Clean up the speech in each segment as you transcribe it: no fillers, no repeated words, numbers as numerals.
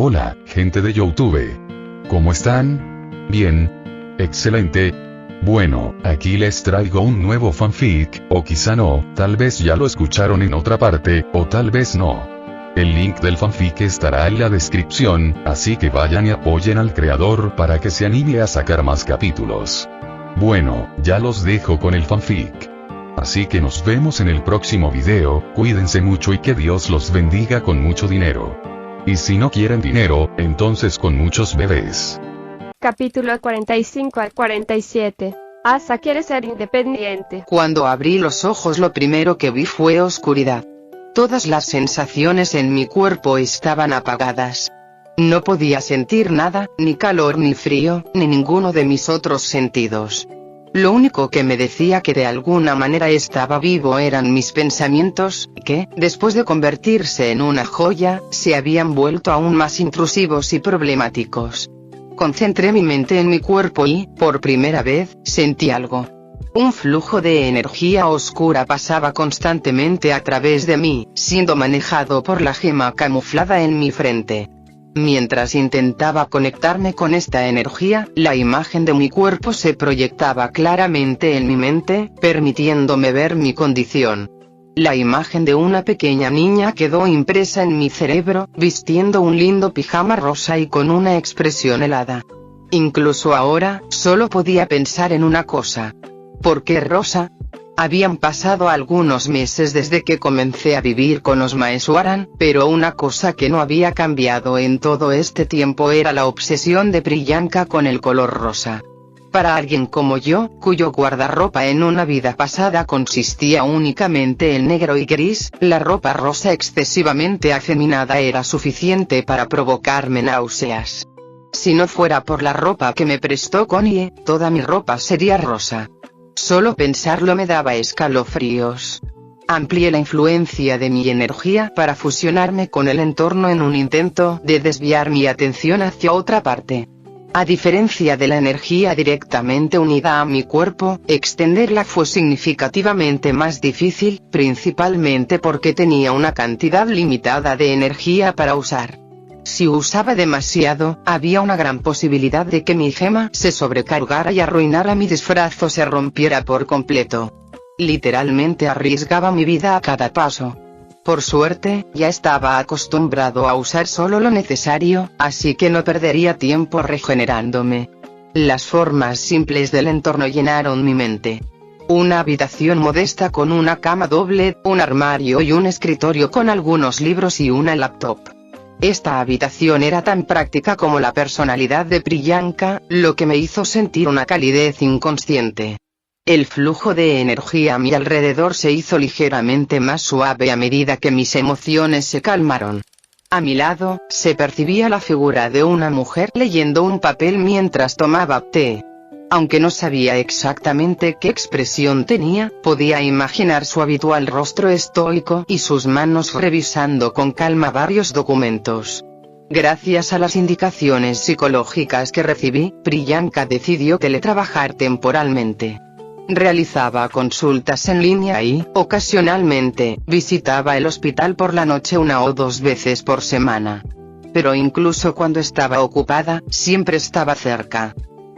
Hola, gente de YouTube. ¿Cómo están? Bien. Excelente. Bueno, aquí les traigo un nuevo fanfic, o quizá no, tal vez ya lo escucharon en otra parte, o tal vez no. El link del fanfic estará en la descripción, así que vayan y apoyen al creador para que se anime a sacar más capítulos. Bueno, ya los dejo con el fanfic. Así que nos vemos en el próximo video, cuídense mucho y que Dios los bendiga con mucho dinero. Y si no quieren dinero, entonces con muchos bebés. Capítulo 45 al 47. Asa quiere ser independiente. Cuando abrí los ojos lo primero que vi fue oscuridad. Todas las sensaciones en mi cuerpo estaban apagadas. No podía sentir nada, ni calor ni frío, ni ninguno de mis otros sentidos. Lo único que me decía que de alguna manera estaba vivo eran mis pensamientos, que, después de convertirse en una joya, se habían vuelto aún más intrusivos y problemáticos. Concentré mi mente en mi cuerpo y, por primera vez, sentí algo. Un flujo de energía oscura pasaba constantemente a través de mí, siendo manejado por la gema camuflada en mi frente. Mientras intentaba conectarme con esta energía, la imagen de mi cuerpo se proyectaba claramente en mi mente, permitiéndome ver mi condición. La imagen de una pequeña niña quedó impresa en mi cerebro, vistiendo un lindo pijama rosa y con una expresión helada. Incluso ahora, solo podía pensar en una cosa. ¿Por qué rosa? Habían pasado algunos meses desde que comencé a vivir con los Maeswaran, pero una cosa que no había cambiado en todo este tiempo era la obsesión de Priyanka con el color rosa. Para alguien como yo, cuyo guardarropa en una vida pasada consistía únicamente en negro y gris, la ropa rosa excesivamente afeminada era suficiente para provocarme náuseas. Si no fuera por la ropa que me prestó Connie, toda mi ropa sería rosa. Solo pensarlo me daba escalofríos. Amplié la influencia de mi energía para fusionarme con el entorno en un intento de desviar mi atención hacia otra parte. A diferencia de la energía directamente unida a mi cuerpo, extenderla fue significativamente más difícil, principalmente porque tenía una cantidad limitada de energía para usar. Si usaba demasiado, había una gran posibilidad de que mi gema se sobrecargara y arruinara mi disfraz o se rompiera por completo. Literalmente arriesgaba mi vida a cada paso. Por suerte, ya estaba acostumbrado a usar solo lo necesario, así que no perdería tiempo regenerándome. Las formas simples del entorno llenaron mi mente. Una habitación modesta con una cama doble, un armario y un escritorio con algunos libros y una laptop. Esta habitación era tan práctica como la personalidad de Priyanka, lo que me hizo sentir una calidez inconsciente. El flujo de energía a mi alrededor se hizo ligeramente más suave a medida que mis emociones se calmaron. A mi lado, se percibía la figura de una mujer leyendo un papel mientras tomaba té. Aunque no sabía exactamente qué expresión tenía, podía imaginar su habitual rostro estoico y sus manos revisando con calma varios documentos. Gracias a las indicaciones psicológicas que recibí, Priyanka decidió teletrabajar temporalmente. Realizaba consultas en línea y, ocasionalmente, visitaba el hospital por la noche 1 o 2 veces por semana. Pero incluso cuando estaba ocupada, siempre estaba cerca.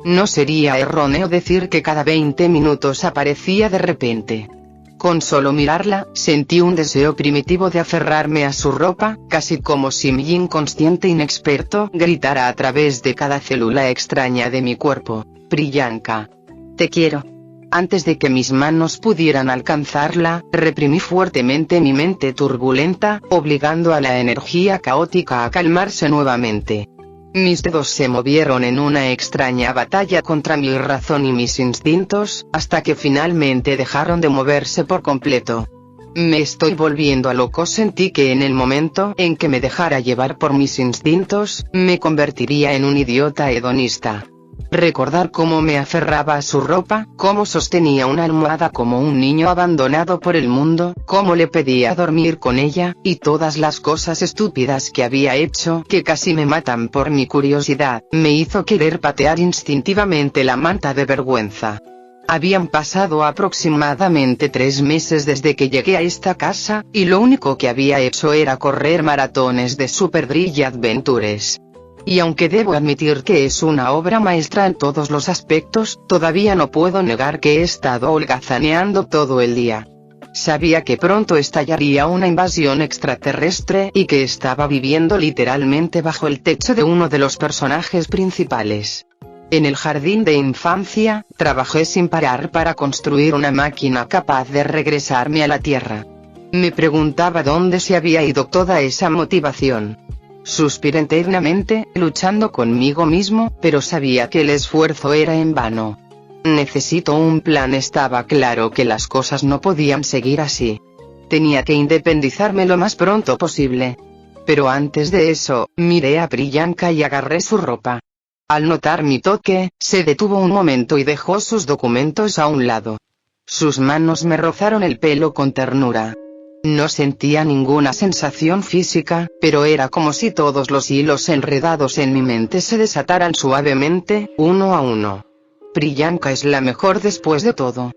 No sería erróneo decir que cada 20 minutos aparecía de repente. Con solo mirarla, sentí un deseo primitivo de aferrarme a su ropa, casi como si mi inconsciente inexperto gritara a través de cada célula extraña de mi cuerpo: Priyanka, te quiero. Antes de que mis manos pudieran alcanzarla, reprimí fuertemente mi mente turbulenta, obligando a la energía caótica a calmarse nuevamente. Mis dedos se movieron en una extraña batalla contra mi razón y mis instintos, hasta que finalmente dejaron de moverse por completo. Me estoy volviendo loco. Sentí que en el momento en que me dejara llevar por mis instintos, me convertiría en un idiota hedonista. Recordar cómo me aferraba a su ropa, cómo sostenía una almohada como un niño abandonado por el mundo, cómo le pedía dormir con ella, y todas las cosas estúpidas que había hecho que casi me matan por mi curiosidad, me hizo querer patear instintivamente la manta de vergüenza. Habían pasado aproximadamente 3 meses desde que llegué a esta casa, y lo único que había hecho era correr maratones de Super Drill Adventures. Y aunque debo admitir que es una obra maestra en todos los aspectos, todavía no puedo negar que he estado holgazaneando todo el día. Sabía que pronto estallaría una invasión extraterrestre y que estaba viviendo literalmente bajo el techo de uno de los personajes principales. En el jardín de infancia, trabajé sin parar para construir una máquina capaz de regresarme a la Tierra. Me preguntaba dónde se había ido toda esa motivación. Suspiré internamente, luchando conmigo mismo, pero sabía que el esfuerzo era en vano. Necesito un plan. Estaba claro que las cosas no podían seguir así. Tenía que independizarme lo más pronto posible. Pero antes de eso, miré a Priyanka y agarré su ropa. Al notar mi toque, se detuvo un momento y dejó sus documentos a un lado. Sus manos me rozaron el pelo con ternura. No sentía ninguna sensación física, pero era como si todos los hilos enredados en mi mente se desataran suavemente, uno a uno. Priyanka es la mejor después de todo.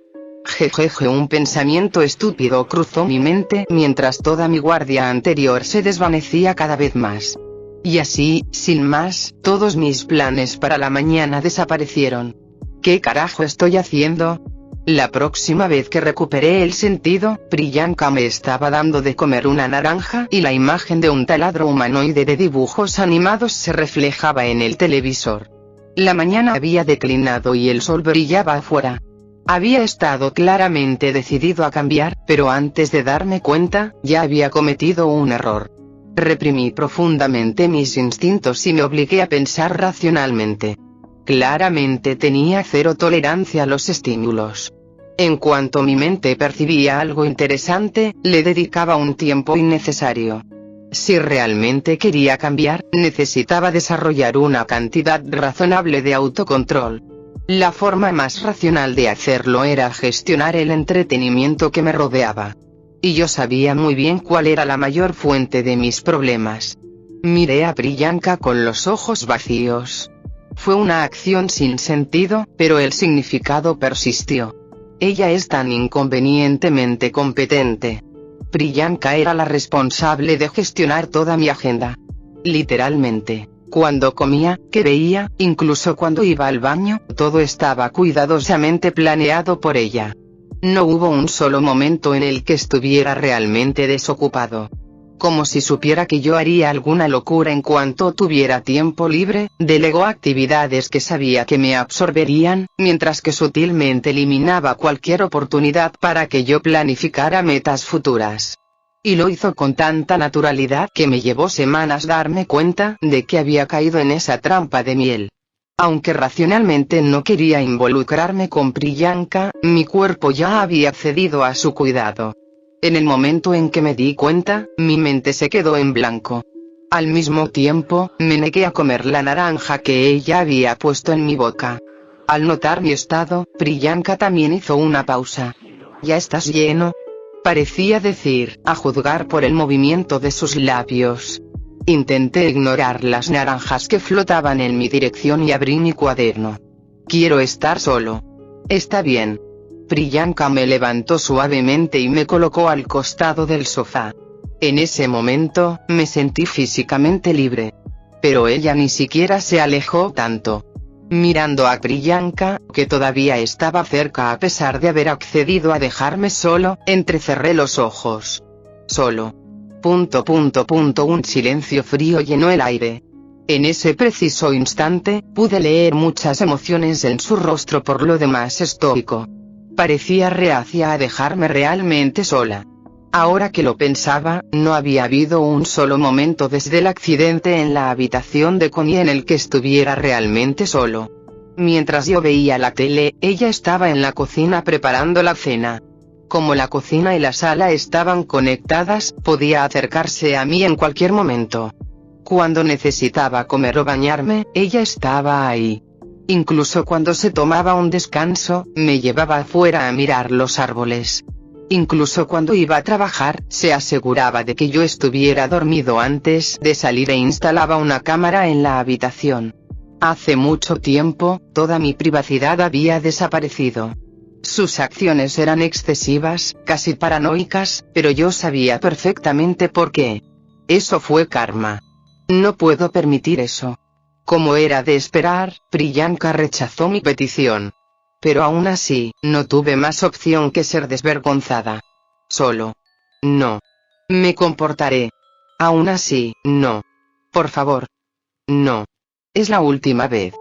Jejeje, un pensamiento estúpido cruzó mi mente mientras toda mi guardia anterior se desvanecía cada vez más. Y así, sin más, todos mis planes para la mañana desaparecieron. ¿Qué carajo estoy haciendo? La próxima vez que recuperé el sentido, Priyanka me estaba dando de comer una naranja y la imagen de un taladro humanoide de dibujos animados se reflejaba en el televisor. La mañana había declinado y el sol brillaba afuera. Había estado claramente decidido a cambiar, pero antes de darme cuenta, ya había cometido un error. Reprimí profundamente mis instintos y me obligué a pensar racionalmente. Claramente tenía cero tolerancia a los estímulos. En cuanto mi mente percibía algo interesante, le dedicaba un tiempo innecesario. Si realmente quería cambiar, necesitaba desarrollar una cantidad razonable de autocontrol. La forma más racional de hacerlo era gestionar el entretenimiento que me rodeaba. Y yo sabía muy bien cuál era la mayor fuente de mis problemas. Miré a Priyanka con los ojos vacíos. Fue una acción sin sentido, pero el significado persistió. Ella es tan inconvenientemente competente. Priyanka era la responsable de gestionar toda mi agenda. Literalmente, cuando comía, que veía, incluso cuando iba al baño, todo estaba cuidadosamente planeado por ella. No hubo un solo momento en el que estuviera realmente desocupado. Como si supiera que yo haría alguna locura en cuanto tuviera tiempo libre, delegó actividades que sabía que me absorberían, mientras que sutilmente eliminaba cualquier oportunidad para que yo planificara metas futuras. Y lo hizo con tanta naturalidad que me llevó semanas darme cuenta de que había caído en esa trampa de miel. Aunque racionalmente no quería involucrarme con Priyanka, mi cuerpo ya había cedido a su cuidado. En el momento en que me di cuenta, mi mente se quedó en blanco. Al mismo tiempo, me negué a comer la naranja que ella había puesto en mi boca. Al notar mi estado, Priyanka también hizo una pausa. ¿Ya estás lleno? Parecía decir, a juzgar por el movimiento de sus labios. Intenté ignorar las naranjas que flotaban en mi dirección y abrí mi cuaderno. Quiero estar solo. Está bien. Priyanka me levantó suavemente y me colocó al costado del sofá. En ese momento, me sentí físicamente libre. Pero ella ni siquiera se alejó tanto. Mirando a Priyanka, que todavía estaba cerca a pesar de haber accedido a dejarme solo, entrecerré los ojos. Solo. Un silencio frío llenó el aire. En ese preciso instante, pude leer muchas emociones en su rostro, por lo demás estoico. Parecía reacia a dejarme realmente sola. Ahora que lo pensaba, no había habido un solo momento desde el accidente en la habitación de Connie en el que estuviera realmente solo. Mientras yo veía la tele, ella estaba en la cocina preparando la cena. Como la cocina y la sala estaban conectadas, podía acercarse a mí en cualquier momento. Cuando necesitaba comer o bañarme, ella estaba ahí. Incluso cuando se tomaba un descanso, me llevaba afuera a mirar los árboles. Incluso cuando iba a trabajar, se aseguraba de que yo estuviera dormido antes de salir e instalaba una cámara en la habitación. Hace mucho tiempo, toda mi privacidad había desaparecido. Sus acciones eran excesivas, casi paranoicas, pero yo sabía perfectamente por qué. Eso fue karma. No puedo permitir eso. Como era de esperar, Priyanka rechazó mi petición. Pero aún así, no tuve más opción que ser desvergonzada. Solo. No. Me comportaré. Aún así, no. Por favor. No. Es la última vez.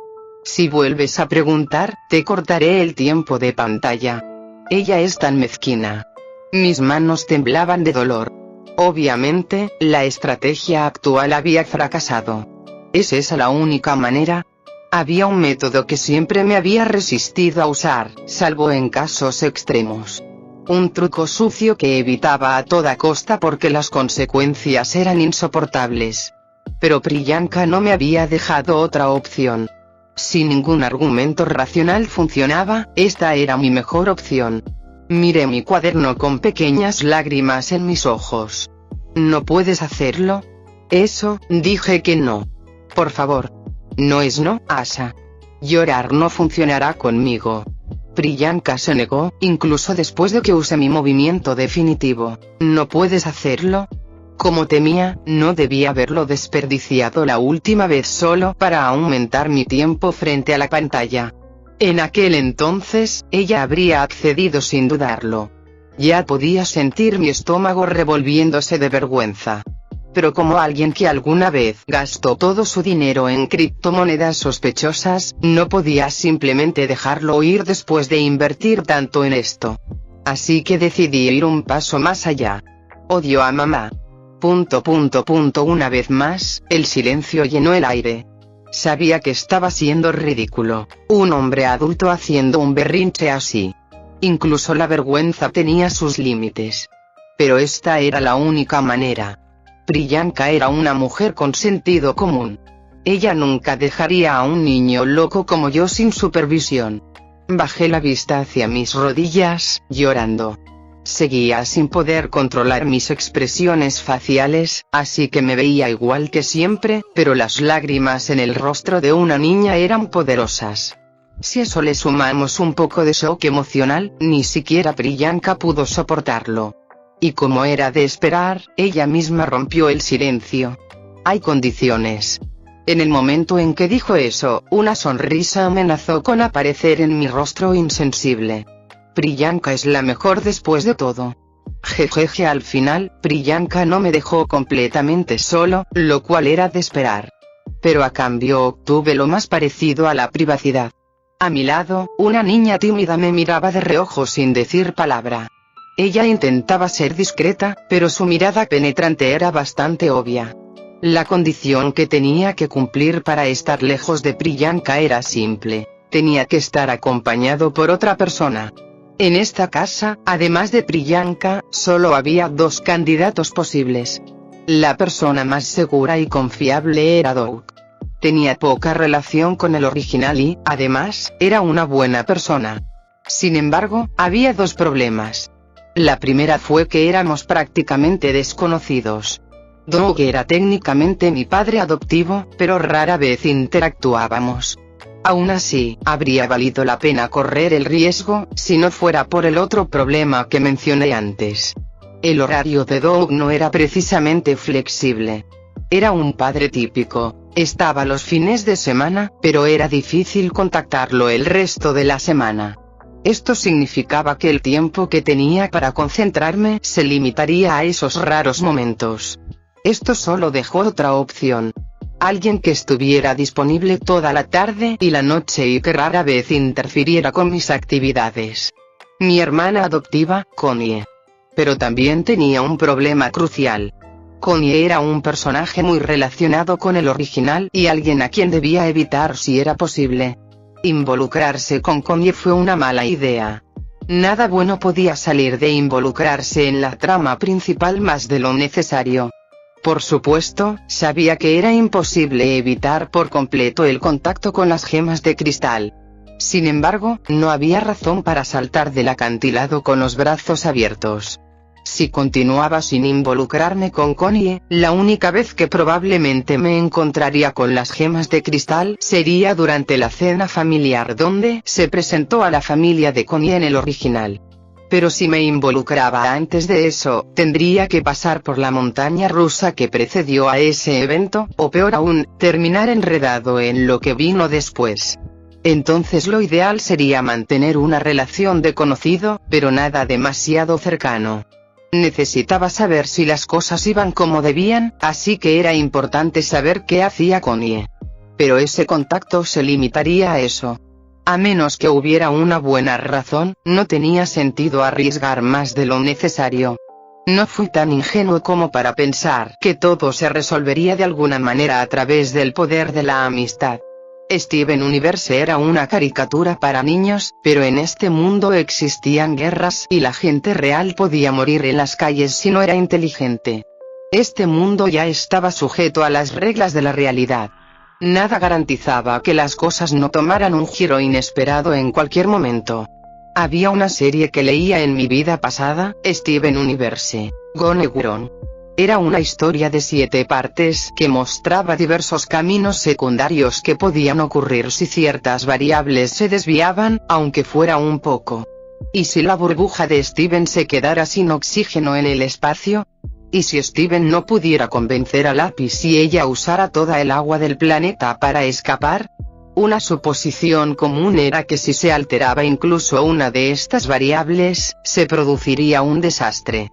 Si vuelves a preguntar, te cortaré el tiempo de pantalla. Ella es tan mezquina. Mis manos temblaban de dolor. Obviamente, la estrategia actual había fracasado. ¿Es esa la única manera? Había un método que siempre me había resistido a usar, salvo en casos extremos. Un truco sucio que evitaba a toda costa porque las consecuencias eran insoportables. Pero Priyanka no me había dejado otra opción. Si ningún argumento racional funcionaba, esta era mi mejor opción. Miré mi cuaderno con pequeñas lágrimas en mis ojos. ¿No puedes hacerlo? Eso, dije que no. Por favor. No es no, Asa. Llorar no funcionará conmigo. Priyanka se negó, incluso después de que use mi movimiento definitivo. ¿No puedes hacerlo? Como temía, no debía haberlo desperdiciado la última vez solo para aumentar mi tiempo frente a la pantalla. En aquel entonces, ella habría accedido sin dudarlo. Ya podía sentir mi estómago revolviéndose de vergüenza. Pero como alguien que alguna vez gastó todo su dinero en criptomonedas sospechosas, no podía simplemente dejarlo ir después de invertir tanto en esto. Así que decidí ir un paso más allá. Odio a mamá. Una vez más, el silencio llenó el aire. Sabía que estaba siendo ridículo. Un hombre adulto haciendo un berrinche así. Incluso la vergüenza tenía sus límites. Pero esta era la única manera. Priyanka era una mujer con sentido común. Ella nunca dejaría a un niño loco como yo sin supervisión. Bajé la vista hacia mis rodillas, llorando. Seguía sin poder controlar mis expresiones faciales, así que me veía igual que siempre, pero las lágrimas en el rostro de una niña eran poderosas. Si a eso le sumamos un poco de shock emocional, ni siquiera Priyanka pudo soportarlo. Y como era de esperar, ella misma rompió el silencio. Hay condiciones. En el momento en que dijo eso, una sonrisa amenazó con aparecer en mi rostro insensible. Priyanka es la mejor después de todo. Jejeje. Al final, Priyanka no me dejó completamente solo, lo cual era de esperar. Pero a cambio obtuve lo más parecido a la privacidad. A mi lado, una niña tímida me miraba de reojo sin decir palabra. Ella intentaba ser discreta, pero su mirada penetrante era bastante obvia. La condición que tenía que cumplir para estar lejos de Priyanka era simple. Tenía que estar acompañado por otra persona. En esta casa, además de Priyanka, solo había dos candidatos posibles. La persona más segura y confiable era Doug. Tenía poca relación con el original y, además, era una buena persona. Sin embargo, había dos problemas. La primera fue que éramos prácticamente desconocidos. Doug era técnicamente mi padre adoptivo, pero rara vez interactuábamos. Aún así, habría valido la pena correr el riesgo, si no fuera por el otro problema que mencioné antes. El horario de Doug no era precisamente flexible. Era un padre típico, estaba los fines de semana, pero era difícil contactarlo el resto de la semana. Esto significaba que el tiempo que tenía para concentrarme se limitaría a esos raros momentos. Esto solo dejó otra opción. Alguien que estuviera disponible toda la tarde y la noche y que rara vez interfiriera con mis actividades. Mi hermana adoptiva, Connie. Pero también tenía un problema crucial. Connie era un personaje muy relacionado con el original y alguien a quien debía evitar si era posible. Involucrarse con Connie fue una mala idea. Nada bueno podía salir de involucrarse en la trama principal más de lo necesario. Por supuesto, sabía que era imposible evitar por completo el contacto con las gemas de cristal. Sin embargo, no había razón para saltar del acantilado con los brazos abiertos. Si continuaba sin involucrarme con Connie, la única vez que probablemente me encontraría con las gemas de cristal sería durante la cena familiar donde se presentó a la familia de Connie en el original. Pero si me involucraba antes de eso, tendría que pasar por la montaña rusa que precedió a ese evento, o peor aún, terminar enredado en lo que vino después. Entonces lo ideal sería mantener una relación de conocido, pero nada demasiado cercano. Necesitaba saber si las cosas iban como debían, así que era importante saber qué hacía Connie. Pero ese contacto se limitaría a eso. A menos que hubiera una buena razón, no tenía sentido arriesgar más de lo necesario. No fui tan ingenuo como para pensar que todo se resolvería de alguna manera a través del poder de la amistad. Steven Universe era una caricatura para niños, pero en este mundo existían guerras y la gente real podía morir en las calles si no era inteligente. Este mundo ya estaba sujeto a las reglas de la realidad. Nada garantizaba que las cosas no tomaran un giro inesperado en cualquier momento. Había una serie que leía en mi vida pasada, Steven Universe, Gone Wrong. Era una historia de 7 partes que mostraba diversos caminos secundarios que podían ocurrir si ciertas variables se desviaban, aunque fuera un poco. ¿Y si la burbuja de Steven se quedara sin oxígeno en el espacio? ¿Y si Steven no pudiera convencer a Lápiz y ella usara toda el agua del planeta para escapar? Una suposición común era que si se alteraba incluso una de estas variables, se produciría un desastre.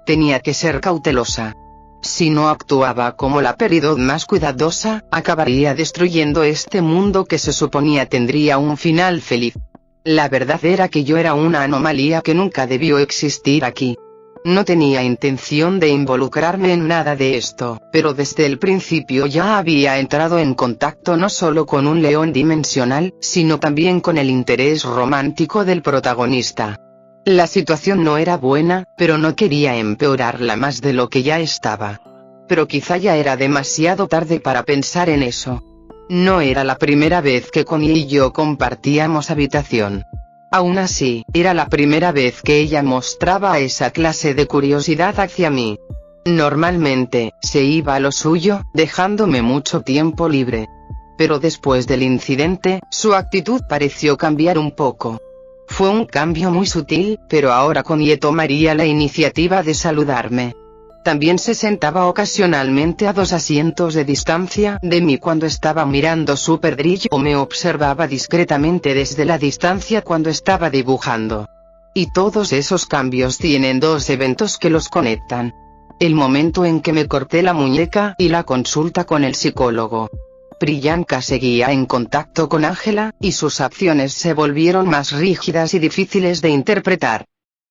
Tenía que ser cautelosa. Si no actuaba como la Peridot más cuidadosa, acabaría destruyendo este mundo que se suponía tendría un final feliz. La verdad era que yo era una anomalía que nunca debió existir aquí. No tenía intención de involucrarme en nada de esto, pero desde el principio ya había entrado en contacto no solo con un león dimensional, sino también con el interés romántico del protagonista. La situación no era buena, pero no quería empeorarla más de lo que ya estaba. Pero quizá ya era demasiado tarde para pensar en eso. No era la primera vez que Connie y yo compartíamos habitación. Aún así, era la primera vez que ella mostraba esa clase de curiosidad hacia mí. Normalmente, se iba a lo suyo, dejándome mucho tiempo libre. Pero después del incidente, su actitud pareció cambiar un poco. Fue un cambio muy sutil, pero ahora Connie tomaría la iniciativa de saludarme. También se sentaba ocasionalmente a 2 asientos de distancia de mí cuando estaba mirando Super Drill o me observaba discretamente desde la distancia cuando estaba dibujando. Y todos esos cambios tienen 2 eventos que los conectan. El momento en que me corté la muñeca y la consulta con el psicólogo. Priyanka seguía en contacto con Angela, y sus acciones se volvieron más rígidas y difíciles de interpretar.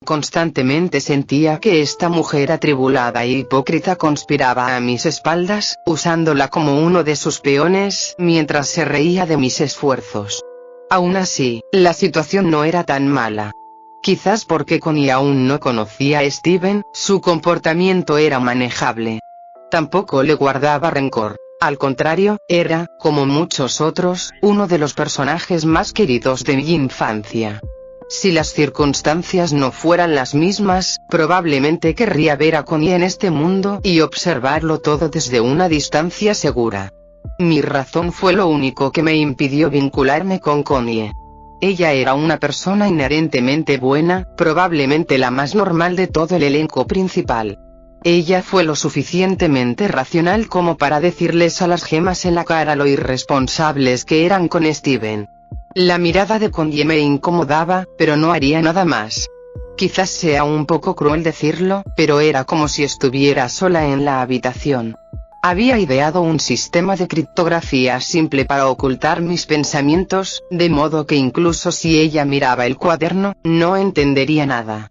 Constantemente sentía que esta mujer atribulada e hipócrita conspiraba a mis espaldas, usándola como uno de sus peones, mientras se reía de mis esfuerzos. Aún así, la situación no era tan mala. Quizás porque Connie aún no conocía a Steven, su comportamiento era manejable. Tampoco le guardaba rencor. Al contrario, era, como muchos otros, uno de los personajes más queridos de mi infancia. Si las circunstancias no fueran las mismas, probablemente querría ver a Connie en este mundo y observarlo todo desde una distancia segura. Mi razón fue lo único que me impidió vincularme con Connie. Ella era una persona inherentemente buena, probablemente la más normal de todo el elenco principal. Ella fue lo suficientemente racional como para decirles a las gemas en la cara lo irresponsables que eran con Steven. La mirada de Connie me incomodaba, pero no haría nada más. Quizás sea un poco cruel decirlo, pero era como si estuviera sola en la habitación. Había ideado un sistema de criptografía simple para ocultar mis pensamientos, de modo que incluso si ella miraba el cuaderno, no entendería nada.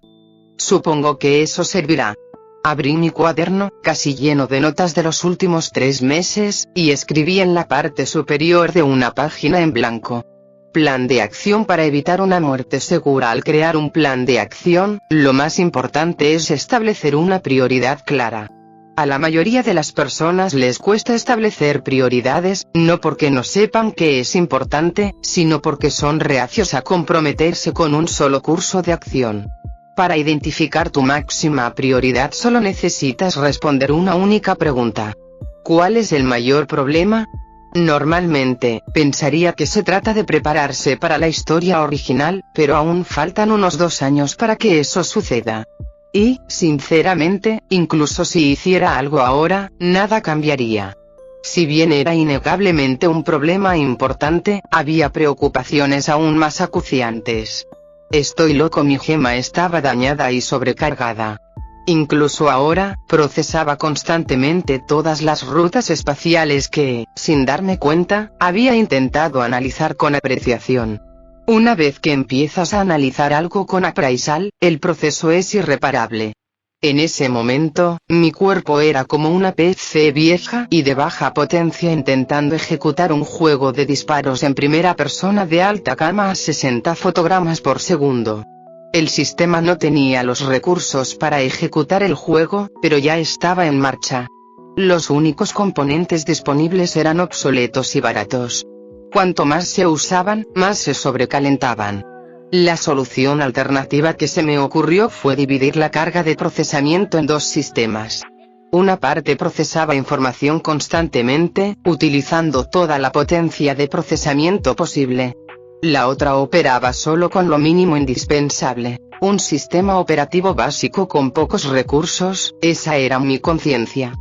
Supongo que eso servirá. Abrí mi cuaderno, casi lleno de notas de los últimos 3 meses, y escribí en la parte superior de una página en blanco. Plan de acción para evitar una muerte segura. Al crear un plan de acción, lo más importante es establecer una prioridad clara. A la mayoría de las personas les cuesta establecer prioridades, no porque no sepan que es importante, sino porque son reacios a comprometerse con un solo curso de acción. Para identificar tu máxima prioridad solo necesitas responder una única pregunta. ¿Cuál es el mayor problema? Normalmente, pensaría que se trata de prepararse para la historia original, pero aún faltan unos 2 años para que eso suceda. Y, sinceramente, incluso si hiciera algo ahora, nada cambiaría. Si bien era innegablemente un problema importante, había preocupaciones aún más acuciantes. Estoy loco, mi gema estaba dañada y sobrecargada. Incluso ahora, procesaba constantemente todas las rutas espaciales que, sin darme cuenta, había intentado analizar con apreciación. Una vez que empiezas a analizar algo con appraisal, el proceso es irreparable. En ese momento, mi cuerpo era como una PC vieja y de baja potencia intentando ejecutar un juego de disparos en primera persona de alta gama a 60 fotogramas por segundo. El sistema no tenía los recursos para ejecutar el juego, pero ya estaba en marcha. Los únicos componentes disponibles eran obsoletos y baratos. Cuanto más se usaban, más se sobrecalentaban. La solución alternativa que se me ocurrió fue dividir la carga de procesamiento en 2 sistemas. Una parte procesaba información constantemente, utilizando toda la potencia de procesamiento posible. La otra operaba solo con lo mínimo indispensable, un sistema operativo básico con pocos recursos. Esa era mi conciencia.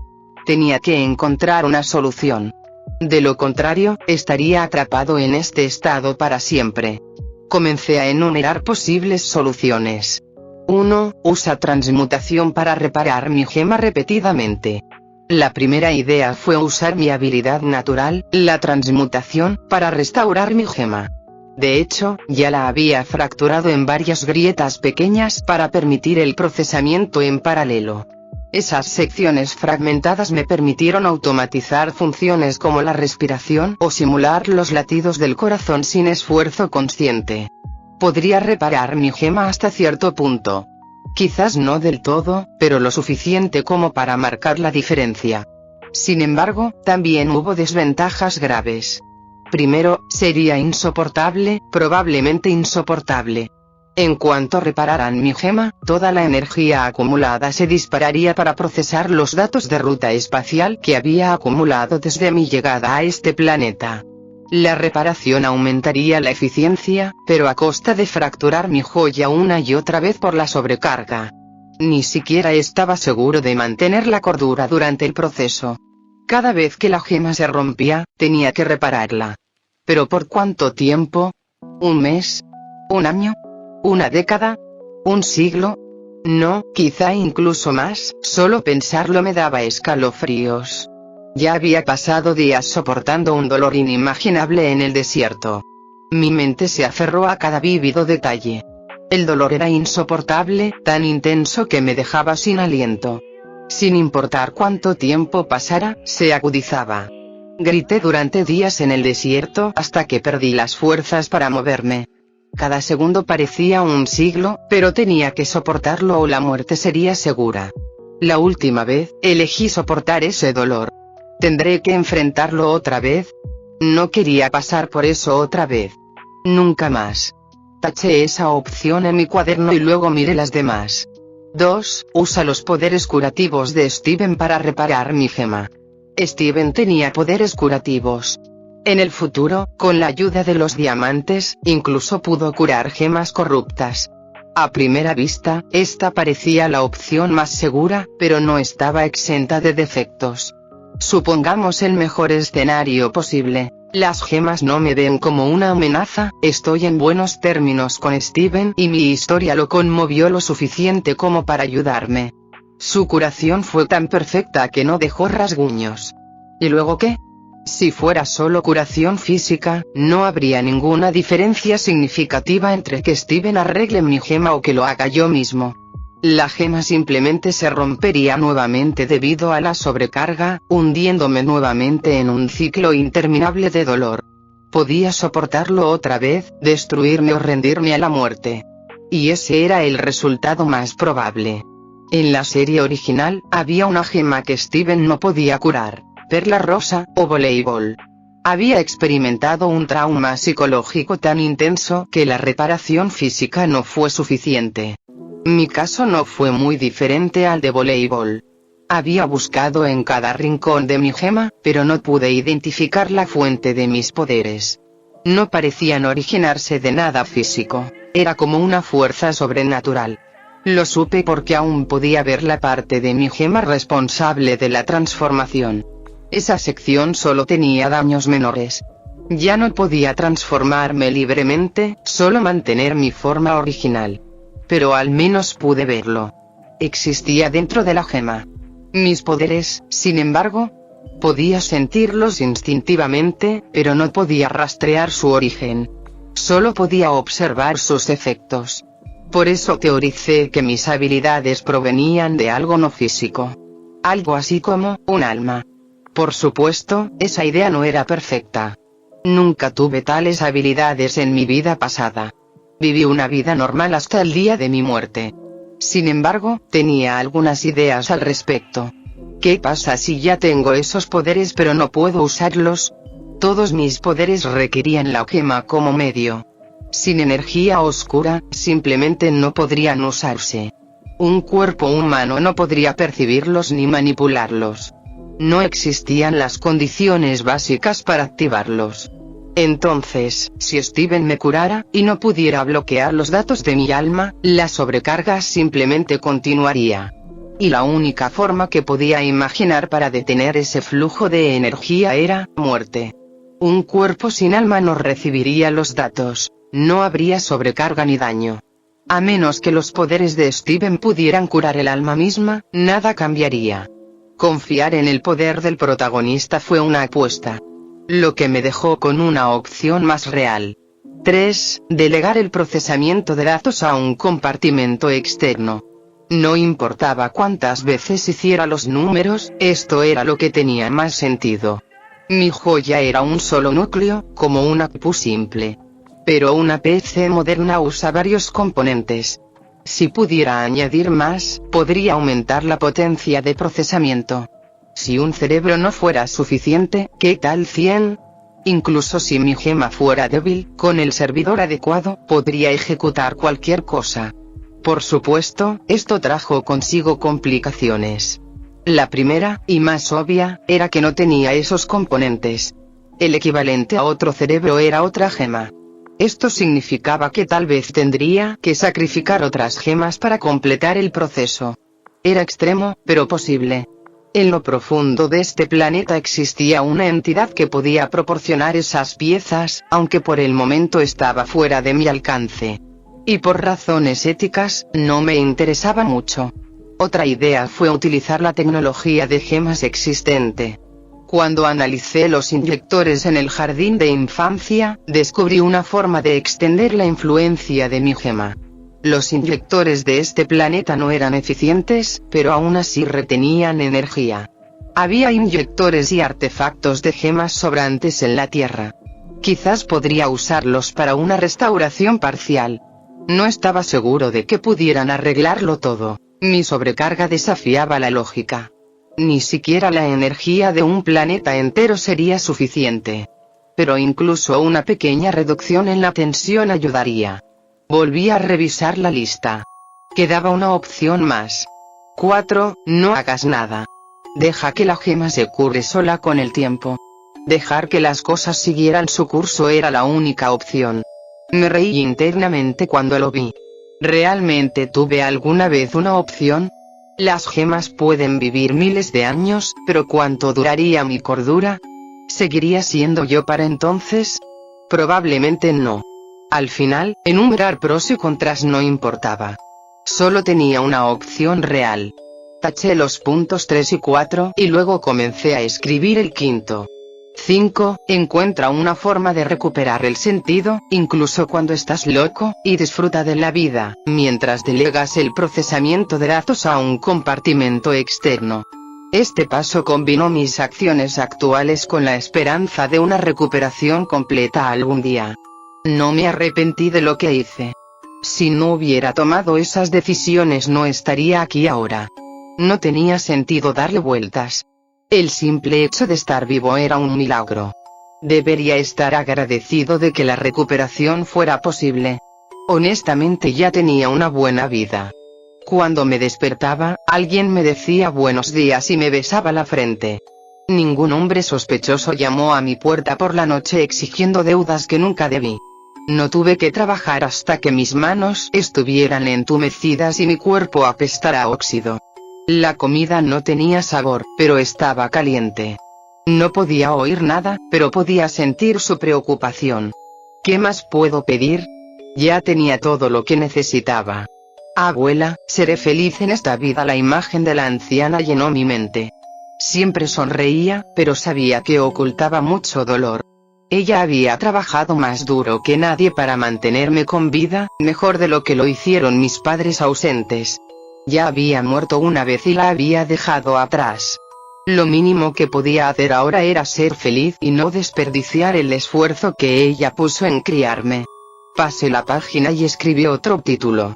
Tenía que encontrar una solución. De lo contrario, estaría atrapado en este estado para siempre. Comencé a enumerar posibles soluciones. 1. Usa transmutación para reparar mi gema repetidamente. La primera idea fue usar mi habilidad natural, la transmutación, para restaurar mi gema. De hecho, ya la había fracturado en varias grietas pequeñas para permitir el procesamiento en paralelo. Esas secciones fragmentadas me permitieron automatizar funciones como la respiración o simular los latidos del corazón sin esfuerzo consciente. Podría reparar mi gema hasta cierto punto. Quizás no del todo, pero lo suficiente como para marcar la diferencia. Sin embargo, también hubo desventajas graves. Primero, sería insoportable, probablemente insoportable. En cuanto repararan mi gema, toda la energía acumulada se dispararía para procesar los datos de ruta espacial que había acumulado desde mi llegada a este planeta. La reparación aumentaría la eficiencia, pero a costa de fracturar mi joya una y otra vez por la sobrecarga. Ni siquiera estaba seguro de mantener la cordura durante el proceso. Cada vez que la gema se rompía, tenía que repararla. ¿Pero por cuánto tiempo? ¿Un mes? ¿Un año? ¿Una década? ¿Un siglo? No, quizá incluso más. Solo pensarlo me daba escalofríos. Ya había pasado días soportando un dolor inimaginable en el desierto. Mi mente se aferró a cada vívido detalle. El dolor era insoportable, tan intenso que me dejaba sin aliento. Sin importar cuánto tiempo pasara, se agudizaba. Grité durante días en el desierto hasta que perdí las fuerzas para moverme. Cada segundo parecía un siglo, pero tenía que soportarlo o la muerte sería segura. La última vez, elegí soportar ese dolor. ¿Tendré que enfrentarlo otra vez? No quería pasar por eso otra vez. Nunca más. Taché esa opción en mi cuaderno y luego miré las demás. 2. Usa los poderes curativos de Steven para reparar mi gema. Steven tenía poderes curativos. En el futuro, con la ayuda de los diamantes, incluso pudo curar gemas corruptas. A primera vista, esta parecía la opción más segura, pero no estaba exenta de defectos. Supongamos el mejor escenario posible. Las gemas no me ven como una amenaza, estoy en buenos términos con Steven y mi historia lo conmovió lo suficiente como para ayudarme. Su curación fue tan perfecta que no dejó rasguños. ¿Y luego qué? Si fuera solo curación física, no habría ninguna diferencia significativa entre que Steven arregle mi gema o que lo haga yo mismo. La gema simplemente se rompería nuevamente debido a la sobrecarga, hundiéndome nuevamente en un ciclo interminable de dolor. Podía soportarlo otra vez, destruirme o rendirme a la muerte. Y ese era el resultado más probable. En la serie original, había una gema que Steven no podía curar, perla rosa, o voleibol. Había experimentado un trauma psicológico tan intenso que la reparación física no fue suficiente. Mi caso no fue muy diferente al de voleibol. Había buscado en cada rincón de mi gema, pero no pude identificar la fuente de mis poderes. No parecían originarse de nada físico, era como una fuerza sobrenatural. Lo supe porque aún podía ver la parte de mi gema responsable de la transformación. Esa sección solo tenía daños menores. Ya no podía transformarme libremente, solo mantener mi forma original. Pero al menos pude verlo. Existía dentro de la gema. Mis poderes, sin embargo, podía sentirlos instintivamente, pero no podía rastrear su origen. Solo podía observar sus efectos. Por eso teoricé que mis habilidades provenían de algo no físico. Algo así como un alma. Por supuesto, esa idea no era perfecta. Nunca tuve tales habilidades en mi vida pasada. Viví una vida normal hasta el día de mi muerte. Sin embargo, tenía algunas ideas al respecto. ¿Qué pasa si ya tengo esos poderes pero no puedo usarlos? Todos mis poderes requerían la gema como medio. Sin energía oscura, simplemente no podrían usarse. Un cuerpo humano no podría percibirlos ni manipularlos. No existían las condiciones básicas para activarlos. Entonces, si Steven me curara, y no pudiera bloquear los datos de mi alma, la sobrecarga simplemente continuaría. Y la única forma que podía imaginar para detener ese flujo de energía era muerte. Un cuerpo sin alma no recibiría los datos, no habría sobrecarga ni daño. A menos que los poderes de Steven pudieran curar el alma misma, nada cambiaría. Confiar en el poder del protagonista fue una apuesta. Lo que me dejó con una opción más real. 3. Delegar el procesamiento de datos a un compartimento externo. No importaba cuántas veces hiciera los números, esto era lo que tenía más sentido. Mi joya era un solo núcleo, como una CPU simple. Pero una PC moderna usa varios componentes. Si pudiera añadir más, podría aumentar la potencia de procesamiento. Si un cerebro no fuera suficiente, ¿qué tal 100? Incluso si mi gema fuera débil, con el servidor adecuado, podría ejecutar cualquier cosa. Por supuesto, esto trajo consigo complicaciones. La primera, y más obvia, era que no tenía esos componentes. El equivalente a otro cerebro era otra gema. Esto significaba que tal vez tendría que sacrificar otras gemas para completar el proceso. Era extremo, pero posible. En lo profundo de este planeta existía una entidad que podía proporcionar esas piezas, aunque por el momento estaba fuera de mi alcance. Y por razones éticas, no me interesaba mucho. Otra idea fue utilizar la tecnología de gemas existente. Cuando analicé los inyectores en el jardín de infancia, descubrí una forma de extender la influencia de mi gema. Los inyectores de este planeta no eran eficientes, pero aún así retenían energía. Había inyectores y artefactos de gemas sobrantes en la Tierra. Quizás podría usarlos para una restauración parcial. No estaba seguro de que pudieran arreglarlo todo. Mi sobrecarga desafiaba la lógica. Ni siquiera la energía de un planeta entero sería suficiente. Pero incluso una pequeña reducción en la tensión ayudaría. Volví a revisar la lista. Quedaba una opción más. 4. No hagas nada. Deja que la gema se cure sola con el tiempo. Dejar que las cosas siguieran su curso era la única opción. Me reí internamente cuando lo vi. ¿Realmente tuve alguna vez una opción? Las gemas pueden vivir miles de años, pero ¿cuánto duraría mi cordura? ¿Seguiría siendo yo para entonces? Probablemente no. Al final, enumerar pros y contras no importaba. Solo tenía una opción real. Taché los puntos 3 y 4, y luego comencé a escribir el quinto. 5. Encuentra una forma de recuperar el sentido, incluso cuando estás loco, y disfruta de la vida, mientras delegas el procesamiento de datos a un compartimento externo. Este paso combinó mis acciones actuales con la esperanza de una recuperación completa algún día. No me arrepentí de lo que hice. Si no hubiera tomado esas decisiones no estaría aquí ahora. No tenía sentido darle vueltas. El simple hecho de estar vivo era un milagro. Debería estar agradecido de que la recuperación fuera posible. Honestamente ya tenía una buena vida. Cuando me despertaba, alguien me decía buenos días y me besaba la frente. Ningún hombre sospechoso llamó a mi puerta por la noche exigiendo deudas que nunca debí. No tuve que trabajar hasta que mis manos estuvieran entumecidas y mi cuerpo apestara a óxido. La comida no tenía sabor, pero estaba caliente. No podía oír nada, pero podía sentir su preocupación. ¿Qué más puedo pedir? Ya tenía todo lo que necesitaba. Abuela, seré feliz en esta vida. La imagen de la anciana llenó mi mente. Siempre sonreía, pero sabía que ocultaba mucho dolor. Ella había trabajado más duro que nadie para mantenerme con vida, mejor de lo que lo hicieron mis padres ausentes. Ya había muerto una vez y la había dejado atrás. Lo mínimo que podía hacer ahora era ser feliz y no desperdiciar el esfuerzo que ella puso en criarme. Pasé la página y escribí otro título.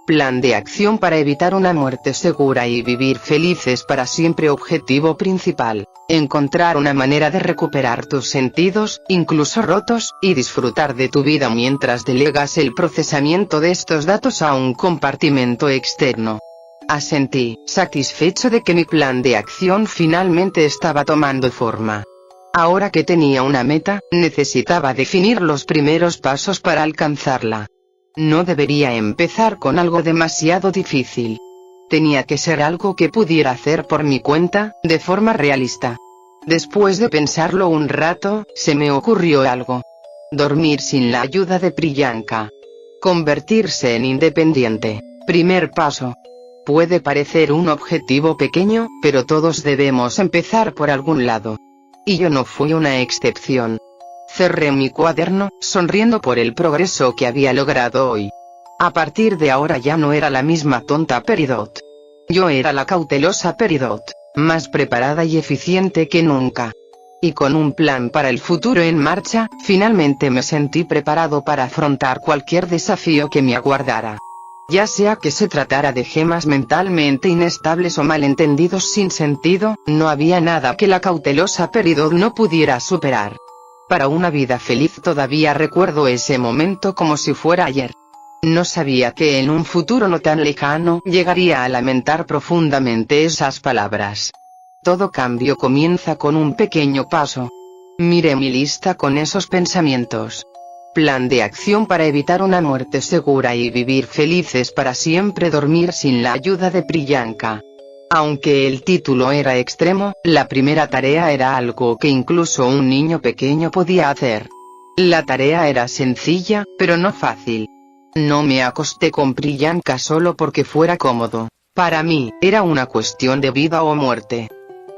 Plan de acción para evitar una muerte segura y vivir felices para siempre. Objetivo principal: encontrar una manera de recuperar tus sentidos, incluso rotos, y disfrutar de tu vida mientras delegas el procesamiento de estos datos a un compartimento externo. Asentí, satisfecho de que mi plan de acción finalmente estaba tomando forma. Ahora que tenía una meta, necesitaba definir los primeros pasos para alcanzarla. No debería empezar con algo demasiado difícil. Tenía que ser algo que pudiera hacer por mi cuenta, de forma realista. Después de pensarlo un rato, se me ocurrió algo. Dormir sin la ayuda de Priyanka. Convertirse en independiente. Primer paso. Puede parecer un objetivo pequeño, pero todos debemos empezar por algún lado. Y yo no fui una excepción. Cerré mi cuaderno, sonriendo por el progreso que había logrado hoy. A partir de ahora ya no era la misma tonta Peridot. Yo era la cautelosa Peridot, más preparada y eficiente que nunca. Y con un plan para el futuro en marcha, finalmente me sentí preparado para afrontar cualquier desafío que me aguardara. Ya sea que se tratara de gemas mentalmente inestables o malentendidos sin sentido, no había nada que la cautelosa Peridot no pudiera superar. Para una vida feliz. Todavía recuerdo ese momento como si fuera ayer. No sabía que en un futuro no tan lejano llegaría a lamentar profundamente esas palabras. Todo cambio comienza con un pequeño paso. Miré mi lista con esos pensamientos. Plan de acción para evitar una muerte segura y vivir felices para siempre. Dormir sin la ayuda de Priyanka. Aunque el título era extremo, la primera tarea era algo que incluso un niño pequeño podía hacer. La tarea era sencilla, pero no fácil. No me acosté con Priyanka solo porque fuera cómodo. Para mí, era una cuestión de vida o muerte.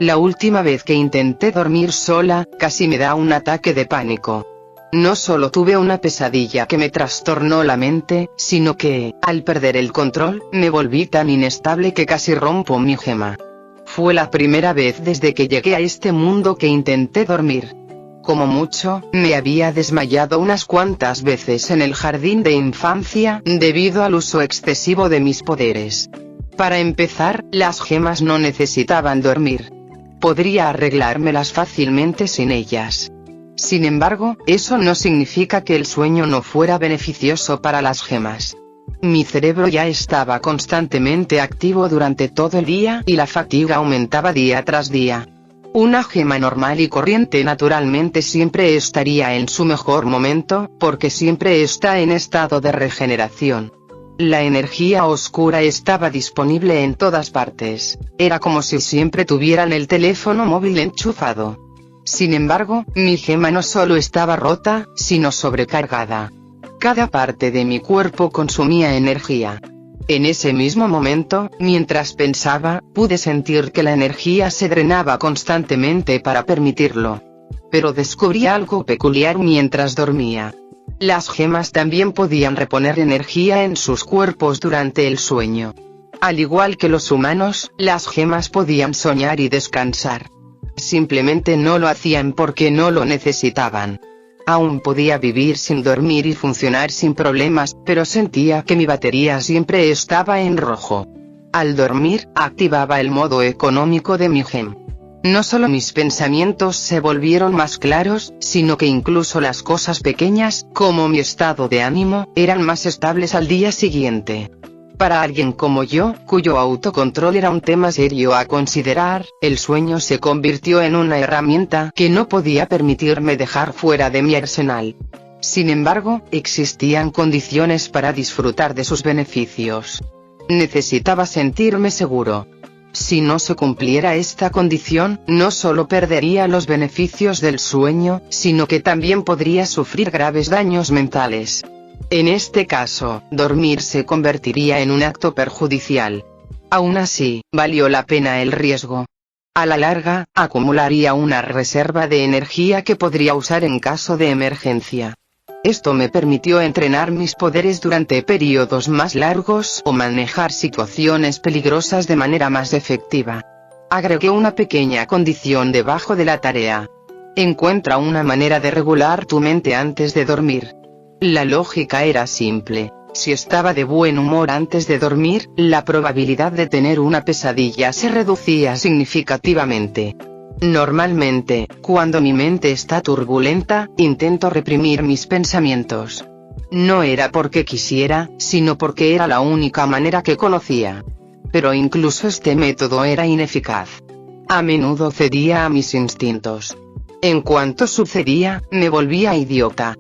La última vez que intenté dormir sola, casi me da un ataque de pánico. No solo tuve una pesadilla que me trastornó la mente, sino que, al perder el control, me volví tan inestable que casi rompo mi gema. Fue la primera vez desde que llegué a este mundo que intenté dormir. Como mucho, me había desmayado unas cuantas veces en el jardín de infancia, debido al uso excesivo de mis poderes. Para empezar, las gemas no necesitaban dormir. Podría arreglármelas fácilmente sin ellas. Sin embargo, eso no significa que el sueño no fuera beneficioso para las gemas. Mi cerebro ya estaba constantemente activo durante todo el día y la fatiga aumentaba día tras día. Una gema normal y corriente naturalmente siempre estaría en su mejor momento, porque siempre está en estado de regeneración. La energía oscura estaba disponible en todas partes. Era como si siempre tuvieran el teléfono móvil enchufado. Sin embargo, mi gema no solo estaba rota, sino sobrecargada. Cada parte de mi cuerpo consumía energía. En ese mismo momento, mientras pensaba, pude sentir que la energía se drenaba constantemente para permitirlo. Pero descubrí algo peculiar mientras dormía. Las gemas también podían reponer energía en sus cuerpos durante el sueño. Al igual que los humanos, las gemas podían soñar y descansar. Simplemente no lo hacían porque no lo necesitaban. Aún podía vivir sin dormir y funcionar sin problemas, pero sentía que mi batería siempre estaba en rojo. Al dormir, activaba el modo económico de mi gem. No solo mis pensamientos se volvieron más claros, sino que incluso las cosas pequeñas, como mi estado de ánimo, eran más estables al día siguiente. Para alguien como yo, cuyo autocontrol era un tema serio a considerar, el sueño se convirtió en una herramienta que no podía permitirme dejar fuera de mi arsenal. Sin embargo, existían condiciones para disfrutar de sus beneficios. Necesitaba sentirme seguro. Si no se cumpliera esta condición, no solo perdería los beneficios del sueño, sino que también podría sufrir graves daños mentales. En este caso, dormir se convertiría en un acto perjudicial. Aún así, valió la pena el riesgo. A la larga, acumularía una reserva de energía que podría usar en caso de emergencia. Esto me permitió entrenar mis poderes durante periodos más largos o manejar situaciones peligrosas de manera más efectiva. Agregué una pequeña condición debajo de la tarea. Encuentra una manera de regular tu mente antes de dormir. La lógica era simple. Si estaba de buen humor antes de dormir, la probabilidad de tener una pesadilla se reducía significativamente. Normalmente, cuando mi mente está turbulenta, intento reprimir mis pensamientos. No era porque quisiera, sino porque era la única manera que conocía. Pero incluso este método era ineficaz. A menudo cedía a mis instintos. En cuanto sucedía, me volvía idiota.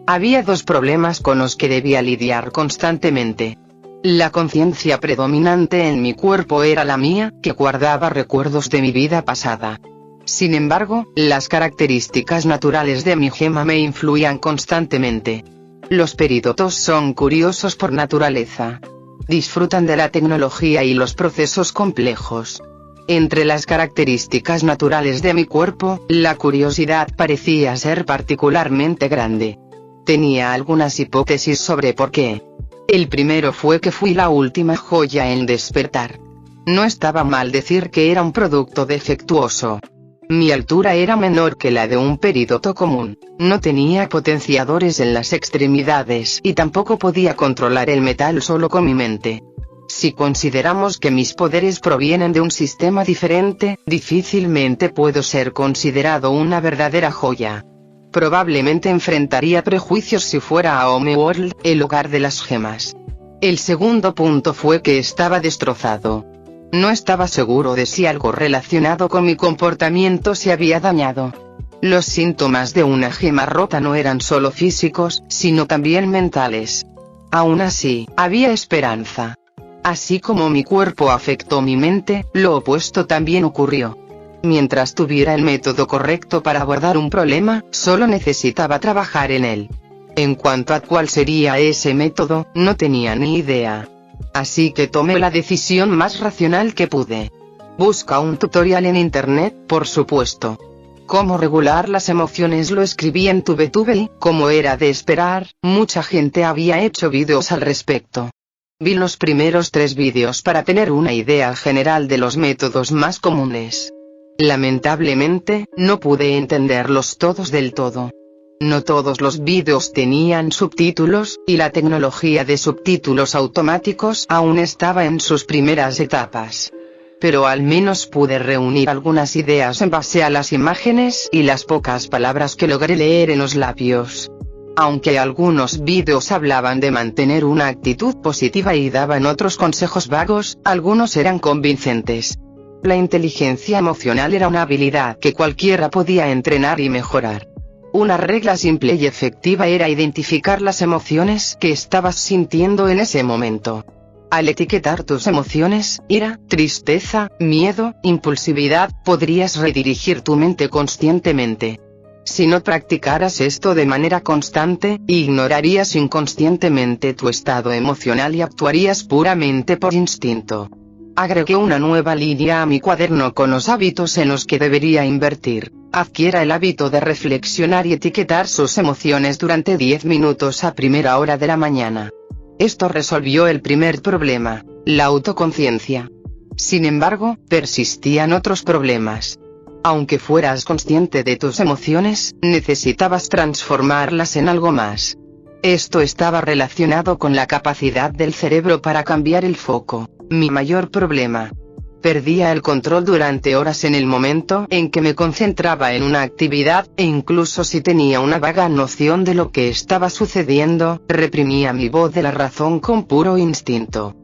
Había dos problemas con los que debía lidiar constantemente. La conciencia predominante en mi cuerpo era la mía, que guardaba recuerdos de mi vida pasada. Sin embargo, las características naturales de mi gema me influían constantemente. Los peridotos son curiosos por naturaleza. Disfrutan de la tecnología y los procesos complejos. Entre las características naturales de mi cuerpo, la curiosidad parecía ser particularmente grande. Tenía algunas hipótesis sobre por qué. El primero fue que fui la última joya en despertar. No estaba mal decir que era un producto defectuoso. Mi altura era menor que la de un peridoto común, no tenía potenciadores en las extremidades y tampoco podía controlar el metal solo con mi mente. Si consideramos que mis poderes provienen de un sistema diferente, difícilmente puedo ser considerado una verdadera joya. Probablemente enfrentaría prejuicios si fuera a Homeworld, el hogar de las gemas. El segundo punto fue que estaba destrozado. No estaba seguro de si algo relacionado con mi comportamiento se había dañado. Los síntomas de una gema rota no eran solo físicos, sino también mentales. Aún así, había esperanza. Así como mi cuerpo afectó mi mente, lo opuesto también ocurrió. Mientras tuviera el método correcto para abordar un problema, solo necesitaba trabajar en él. En cuanto a cuál sería ese método, no tenía ni idea. Así que tomé la decisión más racional que pude. Busca un tutorial en internet, por supuesto. Cómo regular las emociones lo escribí en TubeTube y, como era de esperar, mucha gente había hecho vídeos al respecto. Vi los primeros 3 vídeos para tener una idea general de los métodos más comunes. Lamentablemente, no pude entenderlos todos del todo. No todos los vídeos tenían subtítulos, y la tecnología de subtítulos automáticos aún estaba en sus primeras etapas. Pero al menos pude reunir algunas ideas en base a las imágenes y las pocas palabras que logré leer en los labios. Aunque algunos vídeos hablaban de mantener una actitud positiva y daban otros consejos vagos, algunos eran convincentes. La inteligencia emocional era una habilidad que cualquiera podía entrenar y mejorar. Una regla simple y efectiva era identificar las emociones que estabas sintiendo en ese momento. Al etiquetar tus emociones, ira, tristeza, miedo, impulsividad, podrías redirigir tu mente conscientemente. Si no practicaras esto de manera constante, ignorarías inconscientemente tu estado emocional y actuarías puramente por instinto. Agregué una nueva línea a mi cuaderno con los hábitos en los que debería invertir. Adquiera el hábito de reflexionar y etiquetar sus emociones durante 10 minutos a primera hora de la mañana. Esto resolvió el primer problema, la autoconciencia. Sin embargo, persistían otros problemas. Aunque fueras consciente de tus emociones, necesitabas transformarlas en algo más. Esto estaba relacionado con la capacidad del cerebro para cambiar el foco, mi mayor problema. Perdía el control durante horas en el momento en que me concentraba en una actividad, e incluso si tenía una vaga noción de lo que estaba sucediendo, reprimía mi voz de la razón con puro instinto.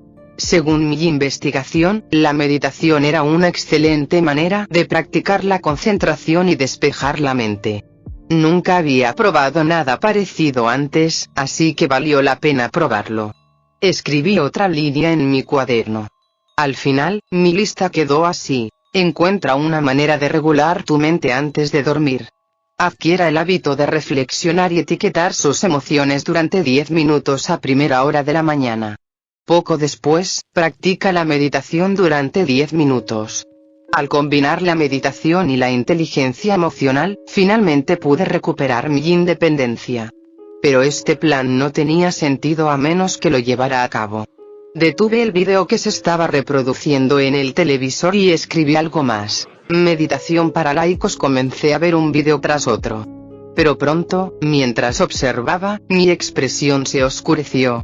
Según mi investigación, la meditación era una excelente manera de practicar la concentración y despejar la mente. Nunca había probado nada parecido antes, así que valió la pena probarlo. Escribí otra línea en mi cuaderno. Al final, mi lista quedó así: encuentra una manera de regular tu mente antes de dormir. Adquiera el hábito de reflexionar y etiquetar sus emociones durante 10 minutos a primera hora de la mañana. Poco después, practica la meditación durante 10 minutos. Al combinar la meditación y la inteligencia emocional, finalmente pude recuperar mi independencia. Pero este plan no tenía sentido a menos que lo llevara a cabo. Detuve el video que se estaba reproduciendo en el televisor y escribí algo más: meditación para laicos. Comencé a ver un video tras otro. Pero pronto, mientras observaba, mi expresión se oscureció.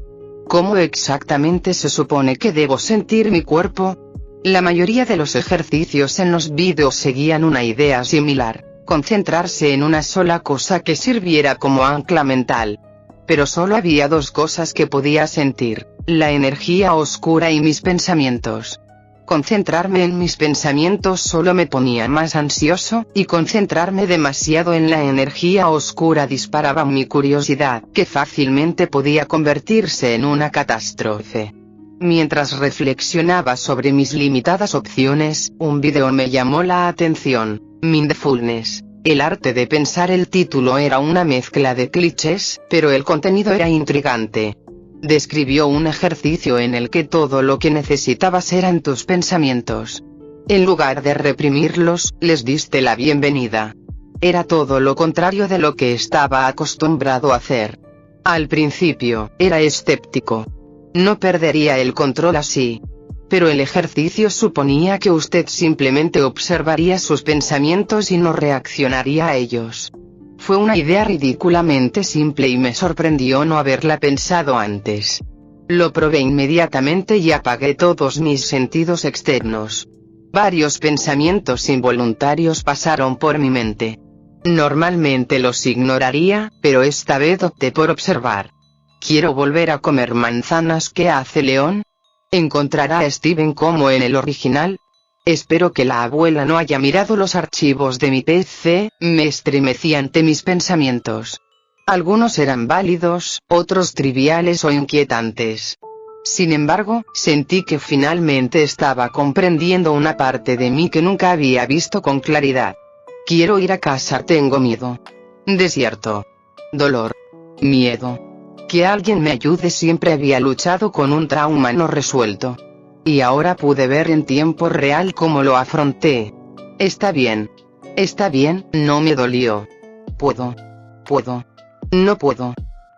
¿Cómo exactamente se supone que debo sentir mi cuerpo? La mayoría de los ejercicios en los vídeos seguían una idea similar: concentrarse en una sola cosa que sirviera como ancla mental. Pero solo había dos cosas que podía sentir: la energía oscura y mis pensamientos. Concentrarme en mis pensamientos solo me ponía más ansioso, y concentrarme demasiado en la energía oscura disparaba mi curiosidad, que fácilmente podía convertirse en una catástrofe. Mientras reflexionaba sobre mis limitadas opciones, un video me llamó la atención: Mindfulness, el arte de pensar. El título era una mezcla de clichés, pero el contenido era intrigante. Describió un ejercicio en el que todo lo que necesitabas eran tus pensamientos. En lugar de reprimirlos, les diste la bienvenida. Era todo lo contrario de lo que estaba acostumbrado a hacer. Al principio, era escéptico. No perdería el control así. Pero el ejercicio suponía que usted simplemente observaría sus pensamientos y no reaccionaría a ellos. Fue una idea ridículamente simple y me sorprendió no haberla pensado antes. Lo probé inmediatamente y apagué todos mis sentidos externos. Varios pensamientos involuntarios pasaron por mi mente. Normalmente los ignoraría, pero esta vez opté por observar. ¿Quiero volver a comer manzanas? ¿Qué hace León? ¿Encontrará a Steven como en el original? Espero que la abuela no haya mirado los archivos de mi PC. Me estremecí ante mis pensamientos. Algunos eran válidos, otros triviales o inquietantes. Sin embargo, sentí que finalmente estaba comprendiendo una parte de mí que nunca había visto con claridad. Quiero ir a casa. Tengo miedo. Desierto. Dolor. Miedo. Que alguien me ayude. Siempre había luchado con un trauma no resuelto. Y ahora pude ver en tiempo real cómo lo afronté. Está bien. Está bien, no me dolió. Puedo. No puedo.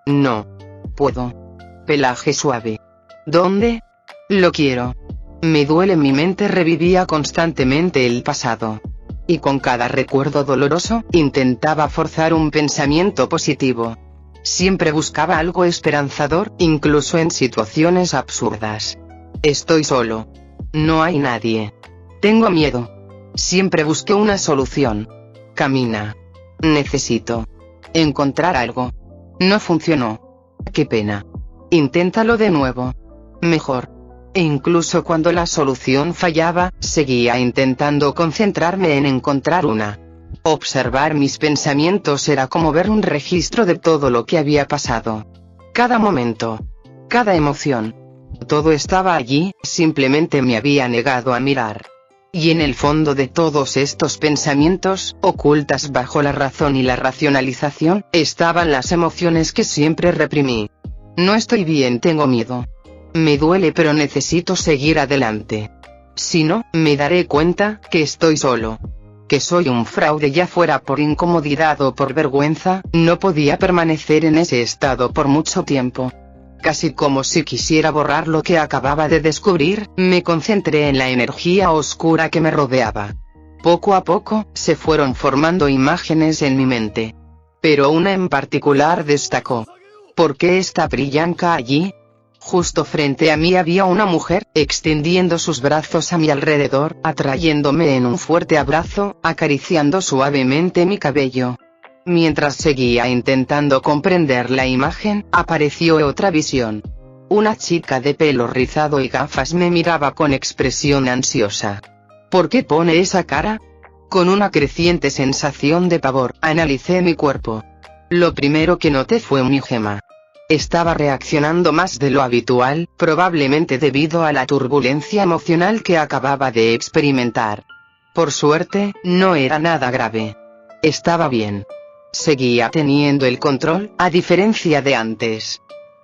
No. Puedo. Pelaje suave. ¿Dónde? Lo quiero. Me duele. Mi mente revivía constantemente el pasado. Y con cada recuerdo doloroso, intentaba forzar un pensamiento positivo. Siempre buscaba algo esperanzador, incluso en situaciones absurdas. Estoy solo. No hay nadie. Tengo miedo. Siempre busqué una solución. Camina. Necesito encontrar algo. No funcionó. Qué pena. Inténtalo de nuevo. Mejor. E incluso cuando la solución fallaba, seguía intentando concentrarme en encontrar una. Observar mis pensamientos era como ver un registro de todo lo que había pasado. Cada momento. Cada emoción. Todo estaba allí, simplemente me había negado a mirar. Y en el fondo de todos estos pensamientos, ocultas bajo la razón y la racionalización, estaban las emociones que siempre reprimí. No estoy bien, tengo miedo. Me duele, pero necesito seguir adelante. Si no, me daré cuenta que estoy solo. Que soy un fraude, ya fuera por incomodidad o por vergüenza. No podía permanecer en ese estado por mucho tiempo. Casi como si quisiera borrar lo que acababa de descubrir, me concentré en la energía oscura que me rodeaba. Poco a poco, se fueron formando imágenes en mi mente. Pero una en particular destacó. ¿Por qué está Priyanka allí? Justo frente a mí había una mujer, extendiendo sus brazos a mi alrededor, atrayéndome en un fuerte abrazo, acariciando suavemente mi cabello. Mientras seguía intentando comprender la imagen, apareció otra visión. Una chica de pelo rizado y gafas me miraba con expresión ansiosa. ¿Por qué pone esa cara? Con una creciente sensación de pavor, analicé mi cuerpo. Lo primero que noté fue mi gema. Estaba reaccionando más de lo habitual, probablemente debido a la turbulencia emocional que acababa de experimentar. Por suerte, no era nada grave. Estaba bien. Seguía teniendo el control, a diferencia de antes.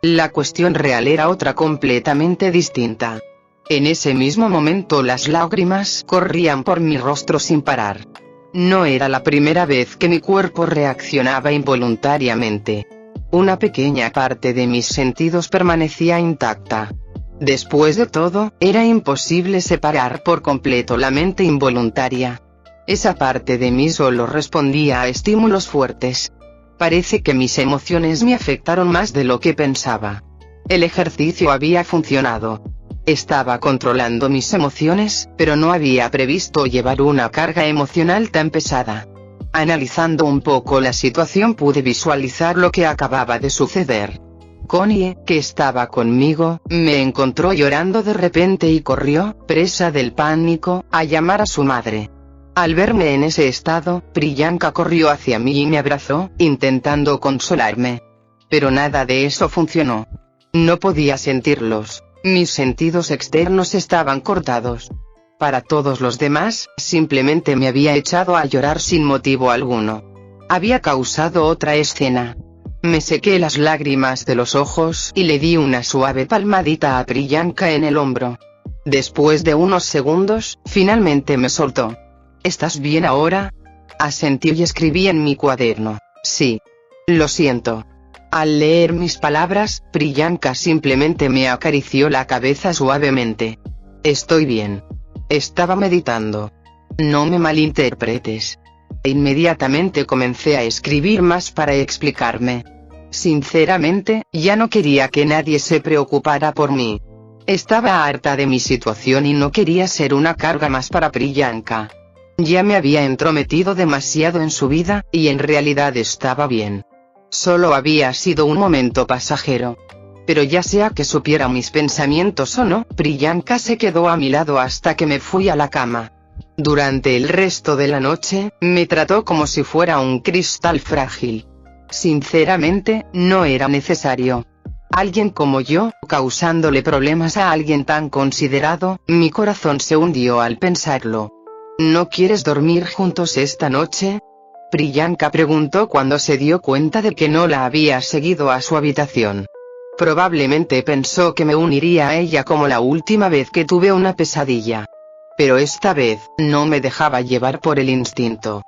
La cuestión real era otra completamente distinta. En ese mismo momento las lágrimas corrían por mi rostro sin parar. No era la primera vez que mi cuerpo reaccionaba involuntariamente. Una pequeña parte de mis sentidos permanecía intacta. Después de todo, era imposible separar por completo la mente involuntaria. Esa parte de mí solo respondía a estímulos fuertes. Parece que mis emociones me afectaron más de lo que pensaba. El ejercicio había funcionado. Estaba controlando mis emociones, pero no había previsto llevar una carga emocional tan pesada. Analizando un poco la situación pude visualizar lo que acababa de suceder. Connie, que estaba conmigo, me encontró llorando de repente y corrió, presa del pánico, a llamar a su madre. Al verme en ese estado, Priyanka corrió hacia mí y me abrazó, intentando consolarme. Pero nada de eso funcionó. No podía sentirlos. Mis sentidos externos estaban cortados. Para todos los demás, simplemente me había echado a llorar sin motivo alguno. Había causado otra escena. Me sequé las lágrimas de los ojos y le di una suave palmadita a Priyanka en el hombro. Después de unos segundos, finalmente me soltó. ¿Estás bien ahora? Asentí y escribí en mi cuaderno. Sí. Lo siento. Al leer mis palabras, Priyanka simplemente me acarició la cabeza suavemente. Estoy bien. Estaba meditando. No me malinterpretes. Inmediatamente comencé a escribir más para explicarme. Sinceramente, ya no quería que nadie se preocupara por mí. Estaba harta de mi situación y no quería ser una carga más para Priyanka. Ya me había entrometido demasiado en su vida, y en realidad estaba bien. Solo había sido un momento pasajero. Pero ya sea que supiera mis pensamientos o no, Priyanka se quedó a mi lado hasta que me fui a la cama. Durante el resto de la noche, me trató como si fuera un cristal frágil. Sinceramente, no era necesario. Alguien como yo, causándole problemas a alguien tan considerado, mi corazón se hundió al pensarlo. ¿No quieres dormir juntos esta noche? Priyanka preguntó cuando se dio cuenta de que no la había seguido a su habitación. Probablemente pensó que me uniría a ella como la última vez que tuve una pesadilla. Pero esta vez, no me dejaba llevar por el instinto.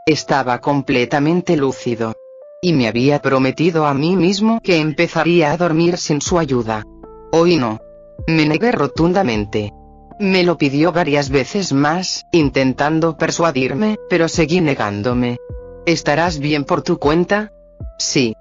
Estaba completamente lúcido. Y me había prometido a mí mismo que empezaría a dormir sin su ayuda. Hoy no. Me negué rotundamente. Me lo pidió varias veces más, intentando persuadirme, pero seguí negándome. ¿Estarás bien por tu cuenta? Sí.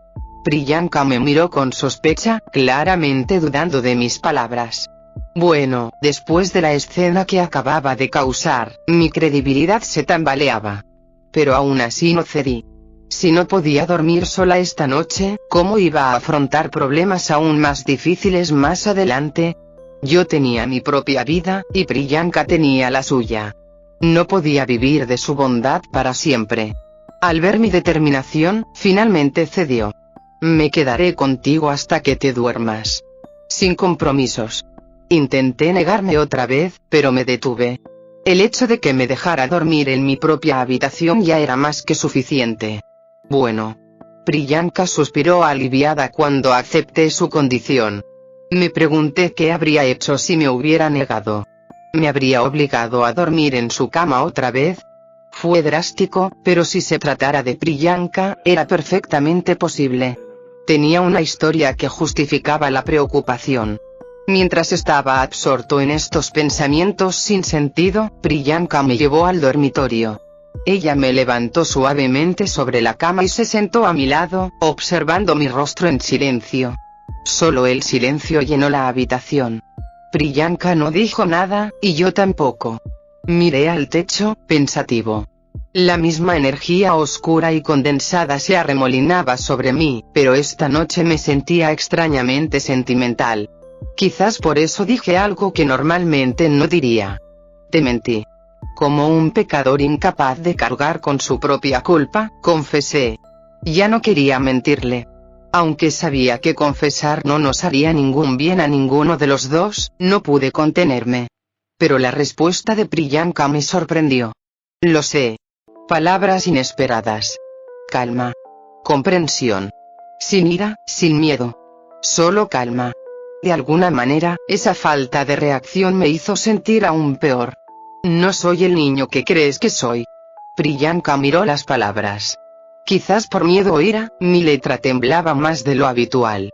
Priyanka me miró con sospecha, claramente dudando de mis palabras. Bueno, después de la escena que acababa de causar, mi credibilidad se tambaleaba. Pero aún así no cedí. Si no podía dormir sola esta noche, ¿cómo iba a afrontar problemas aún más difíciles más adelante? Yo tenía mi propia vida, y Priyanka tenía la suya. No podía vivir de su bondad para siempre. Al ver mi determinación, finalmente cedió. Me quedaré contigo hasta que te duermas. Sin compromisos. Intenté negarme otra vez, pero me detuve. El hecho de que me dejara dormir en mi propia habitación ya era más que suficiente. Bueno. Priyanka suspiró aliviada cuando acepté su condición. Me pregunté qué habría hecho si me hubiera negado. ¿Me habría obligado a dormir en su cama otra vez? Fue drástico, pero si se tratara de Priyanka, era perfectamente posible. Tenía una historia que justificaba la preocupación. Mientras estaba absorto en estos pensamientos sin sentido, Priyanka me llevó al dormitorio. Ella me levantó suavemente sobre la cama y se sentó a mi lado, observando mi rostro en silencio. Solo el silencio llenó la habitación. Priyanka no dijo nada, y yo tampoco. Miré al techo, pensativo. La misma energía oscura y condensada se arremolinaba sobre mí, pero esta noche me sentía extrañamente sentimental. Quizás por eso dije algo que normalmente no diría. Te mentí. Como un pecador incapaz de cargar con su propia culpa, confesé. Ya no quería mentirle. Aunque sabía que confesar no nos haría ningún bien a ninguno de los dos, no pude contenerme. Pero la respuesta de Priyanka me sorprendió. Lo sé. Palabras inesperadas. Calma. Comprensión. Sin ira, sin miedo. Solo calma. De alguna manera, esa falta de reacción me hizo sentir aún peor. No soy el niño que crees que soy. Priyanka miró las palabras. Quizás por miedo o ira, mi letra temblaba más de lo habitual.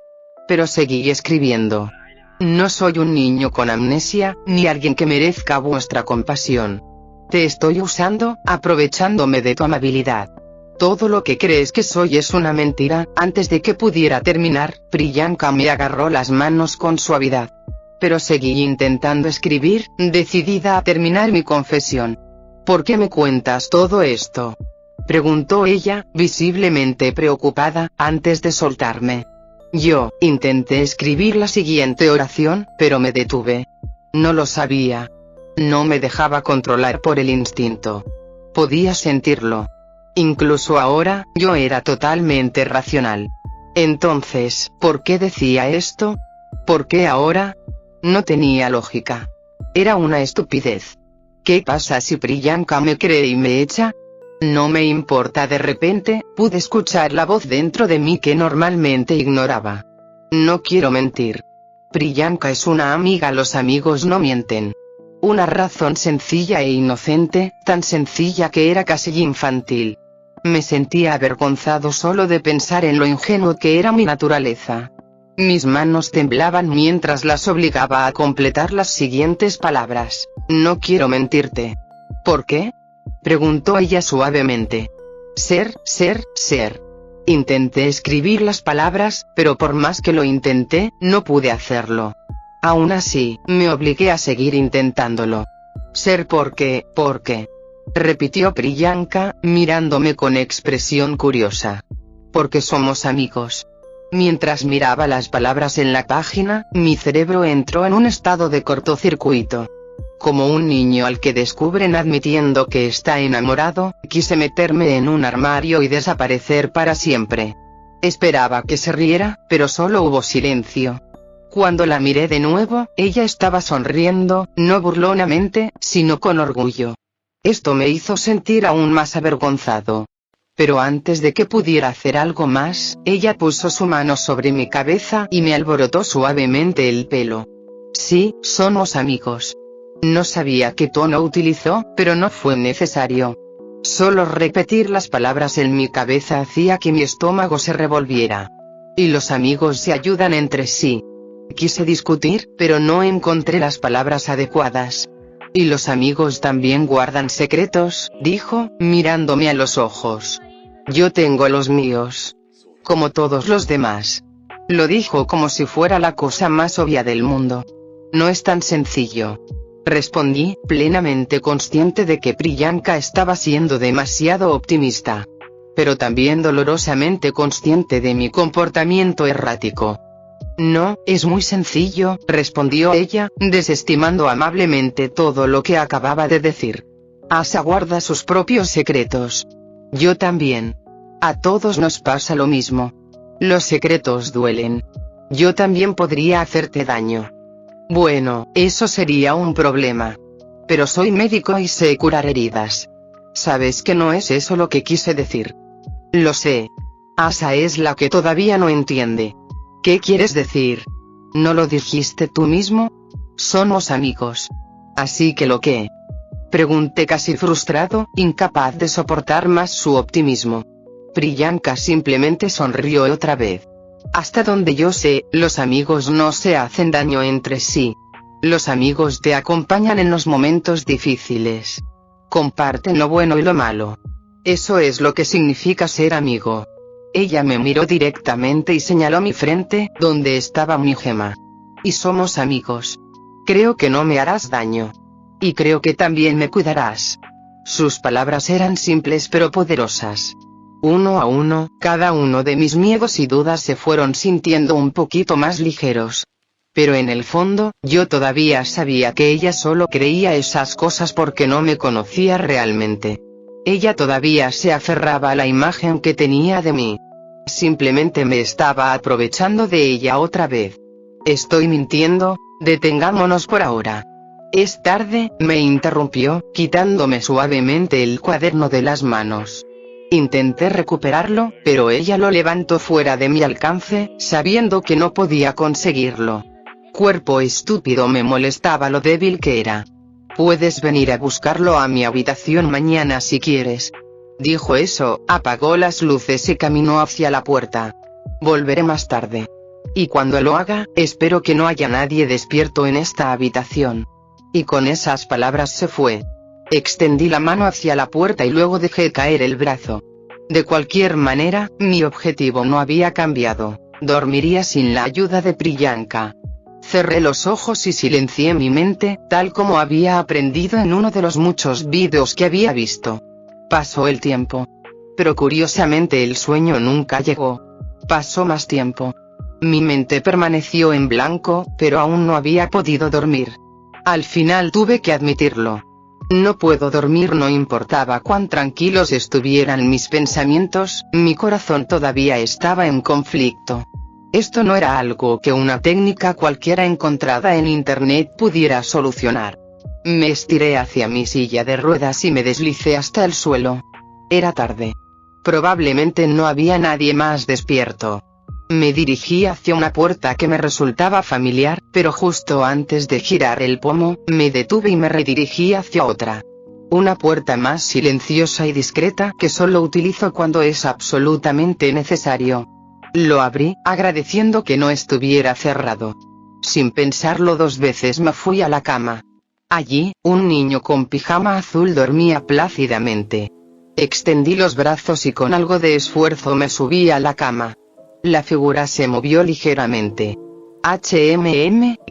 Pero seguí escribiendo. No soy un niño con amnesia, ni alguien que merezca vuestra compasión. Te estoy usando, aprovechándome de tu amabilidad. Todo lo que crees que soy es una mentira. Antes de que pudiera terminar, Priyanka me agarró las manos con suavidad. Pero seguí intentando escribir, decidida a terminar mi confesión. ¿Por qué me cuentas todo esto?, preguntó ella, visiblemente preocupada, antes de soltarme. Yo intenté escribir la siguiente oración, pero me detuve. No lo sabía. No me dejaba controlar por el instinto. Podía sentirlo. Incluso ahora, yo era totalmente racional. Entonces, ¿por qué decía esto? ¿Por qué ahora? No tenía lógica. Era una estupidez. ¿Qué pasa si Priyanka me cree y me echa? No me importa. De repente, pude escuchar la voz dentro de mí que normalmente ignoraba. No quiero mentir. Priyanka es una amiga. Los amigos no mienten. Una razón sencilla e inocente, tan sencilla que era casi infantil. Me sentía avergonzado solo de pensar en lo ingenuo que era mi naturaleza. Mis manos temblaban mientras las obligaba a completar las siguientes palabras. No quiero mentirte. ¿Por qué?, preguntó ella suavemente. Ser. Intenté escribir las palabras, pero por más que lo intenté, no pude hacerlo. Aún así, me obligué a seguir intentándolo. Ser porque, repitió Priyanka, mirándome con expresión curiosa. Porque somos amigos. Mientras miraba las palabras en la página, mi cerebro entró en un estado de cortocircuito. Como un niño al que descubren admitiendo que está enamorado, quise meterme en un armario y desaparecer para siempre. Esperaba que se riera, pero solo hubo silencio. Cuando la miré de nuevo, ella estaba sonriendo, no burlonamente, sino con orgullo. Esto me hizo sentir aún más avergonzado. Pero antes de que pudiera hacer algo más, ella puso su mano sobre mi cabeza y me alborotó suavemente el pelo. Sí, somos amigos. No sabía qué tono utilizó, pero no fue necesario. Solo repetir las palabras en mi cabeza hacía que mi estómago se revolviera. Y los amigos se ayudan entre sí. Quise discutir, pero no encontré las palabras adecuadas. Y los amigos también guardan secretos, dijo, mirándome a los ojos. Yo tengo los míos. Como todos los demás. Lo dijo como si fuera la cosa más obvia del mundo. No es tan sencillo. Respondí, plenamente consciente de que Priyanka estaba siendo demasiado optimista. Pero también dolorosamente consciente de mi comportamiento errático. No, es muy sencillo, respondió ella, desestimando amablemente todo lo que acababa de decir. Asa guarda sus propios secretos. Yo también. A todos nos pasa lo mismo. Los secretos duelen. Yo también podría hacerte daño. Bueno, eso sería un problema. Pero soy médico y sé curar heridas. Sabes que no es eso lo que quise decir. Lo sé. Asa es la que todavía no entiende. ¿Qué quieres decir? ¿No lo dijiste tú mismo? Somos amigos. Así que ¿lo qué? Pregunté casi frustrado, incapaz de soportar más su optimismo. Priyanka simplemente sonrió otra vez. Hasta donde yo sé, los amigos no se hacen daño entre sí. Los amigos te acompañan en los momentos difíciles. Comparten lo bueno y lo malo. Eso es lo que significa ser amigo. Ella me miró directamente y señaló mi frente, donde estaba mi gema. Y somos amigos. Creo que no me harás daño. Y creo que también me cuidarás. Sus palabras eran simples pero poderosas. Uno a uno, cada uno de mis miedos y dudas se fueron sintiendo un poquito más ligeros. Pero en el fondo, yo todavía sabía que ella solo creía esas cosas porque no me conocía realmente. Ella todavía se aferraba a la imagen que tenía de mí. Simplemente me estaba aprovechando de ella otra vez. ¿Estoy mintiendo? Detengámonos por ahora. Es tarde, me interrumpió, quitándome suavemente el cuaderno de las manos. Intenté recuperarlo, pero ella lo levantó fuera de mi alcance, sabiendo que no podía conseguirlo. Cuerpo estúpido, me molestaba lo débil que era. Puedes venir a buscarlo a mi habitación mañana si quieres. Dijo eso, apagó las luces y caminó hacia la puerta. Volveré más tarde. Y cuando lo haga, espero que no haya nadie despierto en esta habitación. Y con esas palabras se fue. Extendí la mano hacia la puerta y luego dejé caer el brazo. De cualquier manera, mi objetivo no había cambiado. Dormiría sin la ayuda de Priyanka. Cerré los ojos y silencié mi mente, tal como había aprendido en uno de los muchos vídeos que había visto. Pasó el tiempo. Pero curiosamente el sueño nunca llegó. Pasó más tiempo. Mi mente permaneció en blanco, pero aún no había podido dormir. Al final tuve que admitirlo. No puedo dormir, no importaba cuán tranquilos estuvieran mis pensamientos, mi corazón todavía estaba en conflicto. Esto no era algo que una técnica cualquiera encontrada en internet pudiera solucionar. Me estiré hacia mi silla de ruedas y me deslicé hasta el suelo. Era tarde. Probablemente no había nadie más despierto. Me dirigí hacia una puerta que me resultaba familiar, pero justo antes de girar el pomo, me detuve y me redirigí hacia otra. Una puerta más silenciosa y discreta que solo utilizo cuando es absolutamente necesario. Lo abrí, agradeciendo que no estuviera cerrado. Sin pensarlo dos veces me fui a la cama. Allí, un niño con pijama azul dormía plácidamente. Extendí los brazos y con algo de esfuerzo me subí a la cama. La figura se movió ligeramente.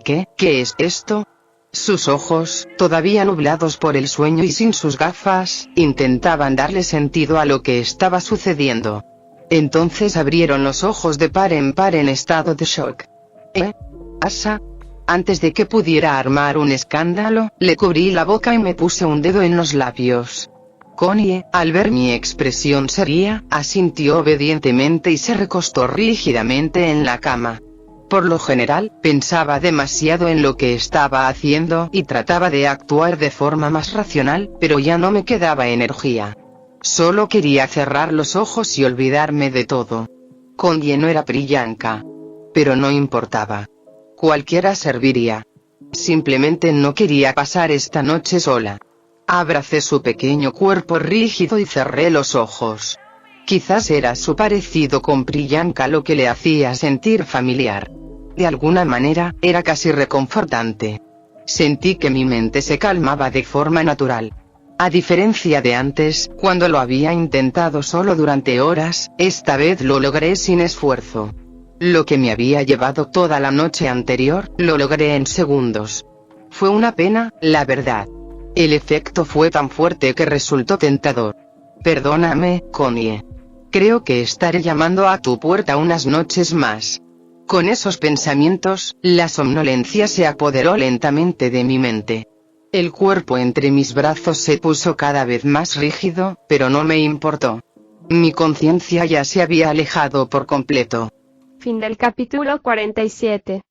¿Qué es esto? Sus ojos, todavía nublados por el sueño y sin sus gafas, intentaban darle sentido a lo que estaba sucediendo. Entonces abrieron los ojos de par en par en estado de shock. ¿Asa? Antes de que pudiera armar un escándalo, le cubrí la boca y me puse un dedo en los labios. Connie, al ver mi expresión seria, asintió obedientemente y se recostó rígidamente en la cama. Por lo general, pensaba demasiado en lo que estaba haciendo y trataba de actuar de forma más racional, pero ya no me quedaba energía. Solo quería cerrar los ojos y olvidarme de todo. Connie no era Priyanka. Pero no importaba. Cualquiera serviría. Simplemente no quería pasar esta noche sola. Abracé su pequeño cuerpo rígido y cerré los ojos. Quizás era su parecido con Priyanka lo que le hacía sentir familiar. De alguna manera, era casi reconfortante. Sentí que mi mente se calmaba de forma natural. A diferencia de antes, cuando lo había intentado solo durante horas, esta vez lo logré sin esfuerzo. Lo que me había llevado toda la noche anterior, lo logré en segundos. Fue una pena, la verdad. El efecto fue tan fuerte que resultó tentador. Perdóname, Connie. Creo que estaré llamando a tu puerta unas noches más. Con esos pensamientos, la somnolencia se apoderó lentamente de mi mente. El cuerpo entre mis brazos se puso cada vez más rígido, pero no me importó. Mi conciencia ya se había alejado por completo. Fin del capítulo 47.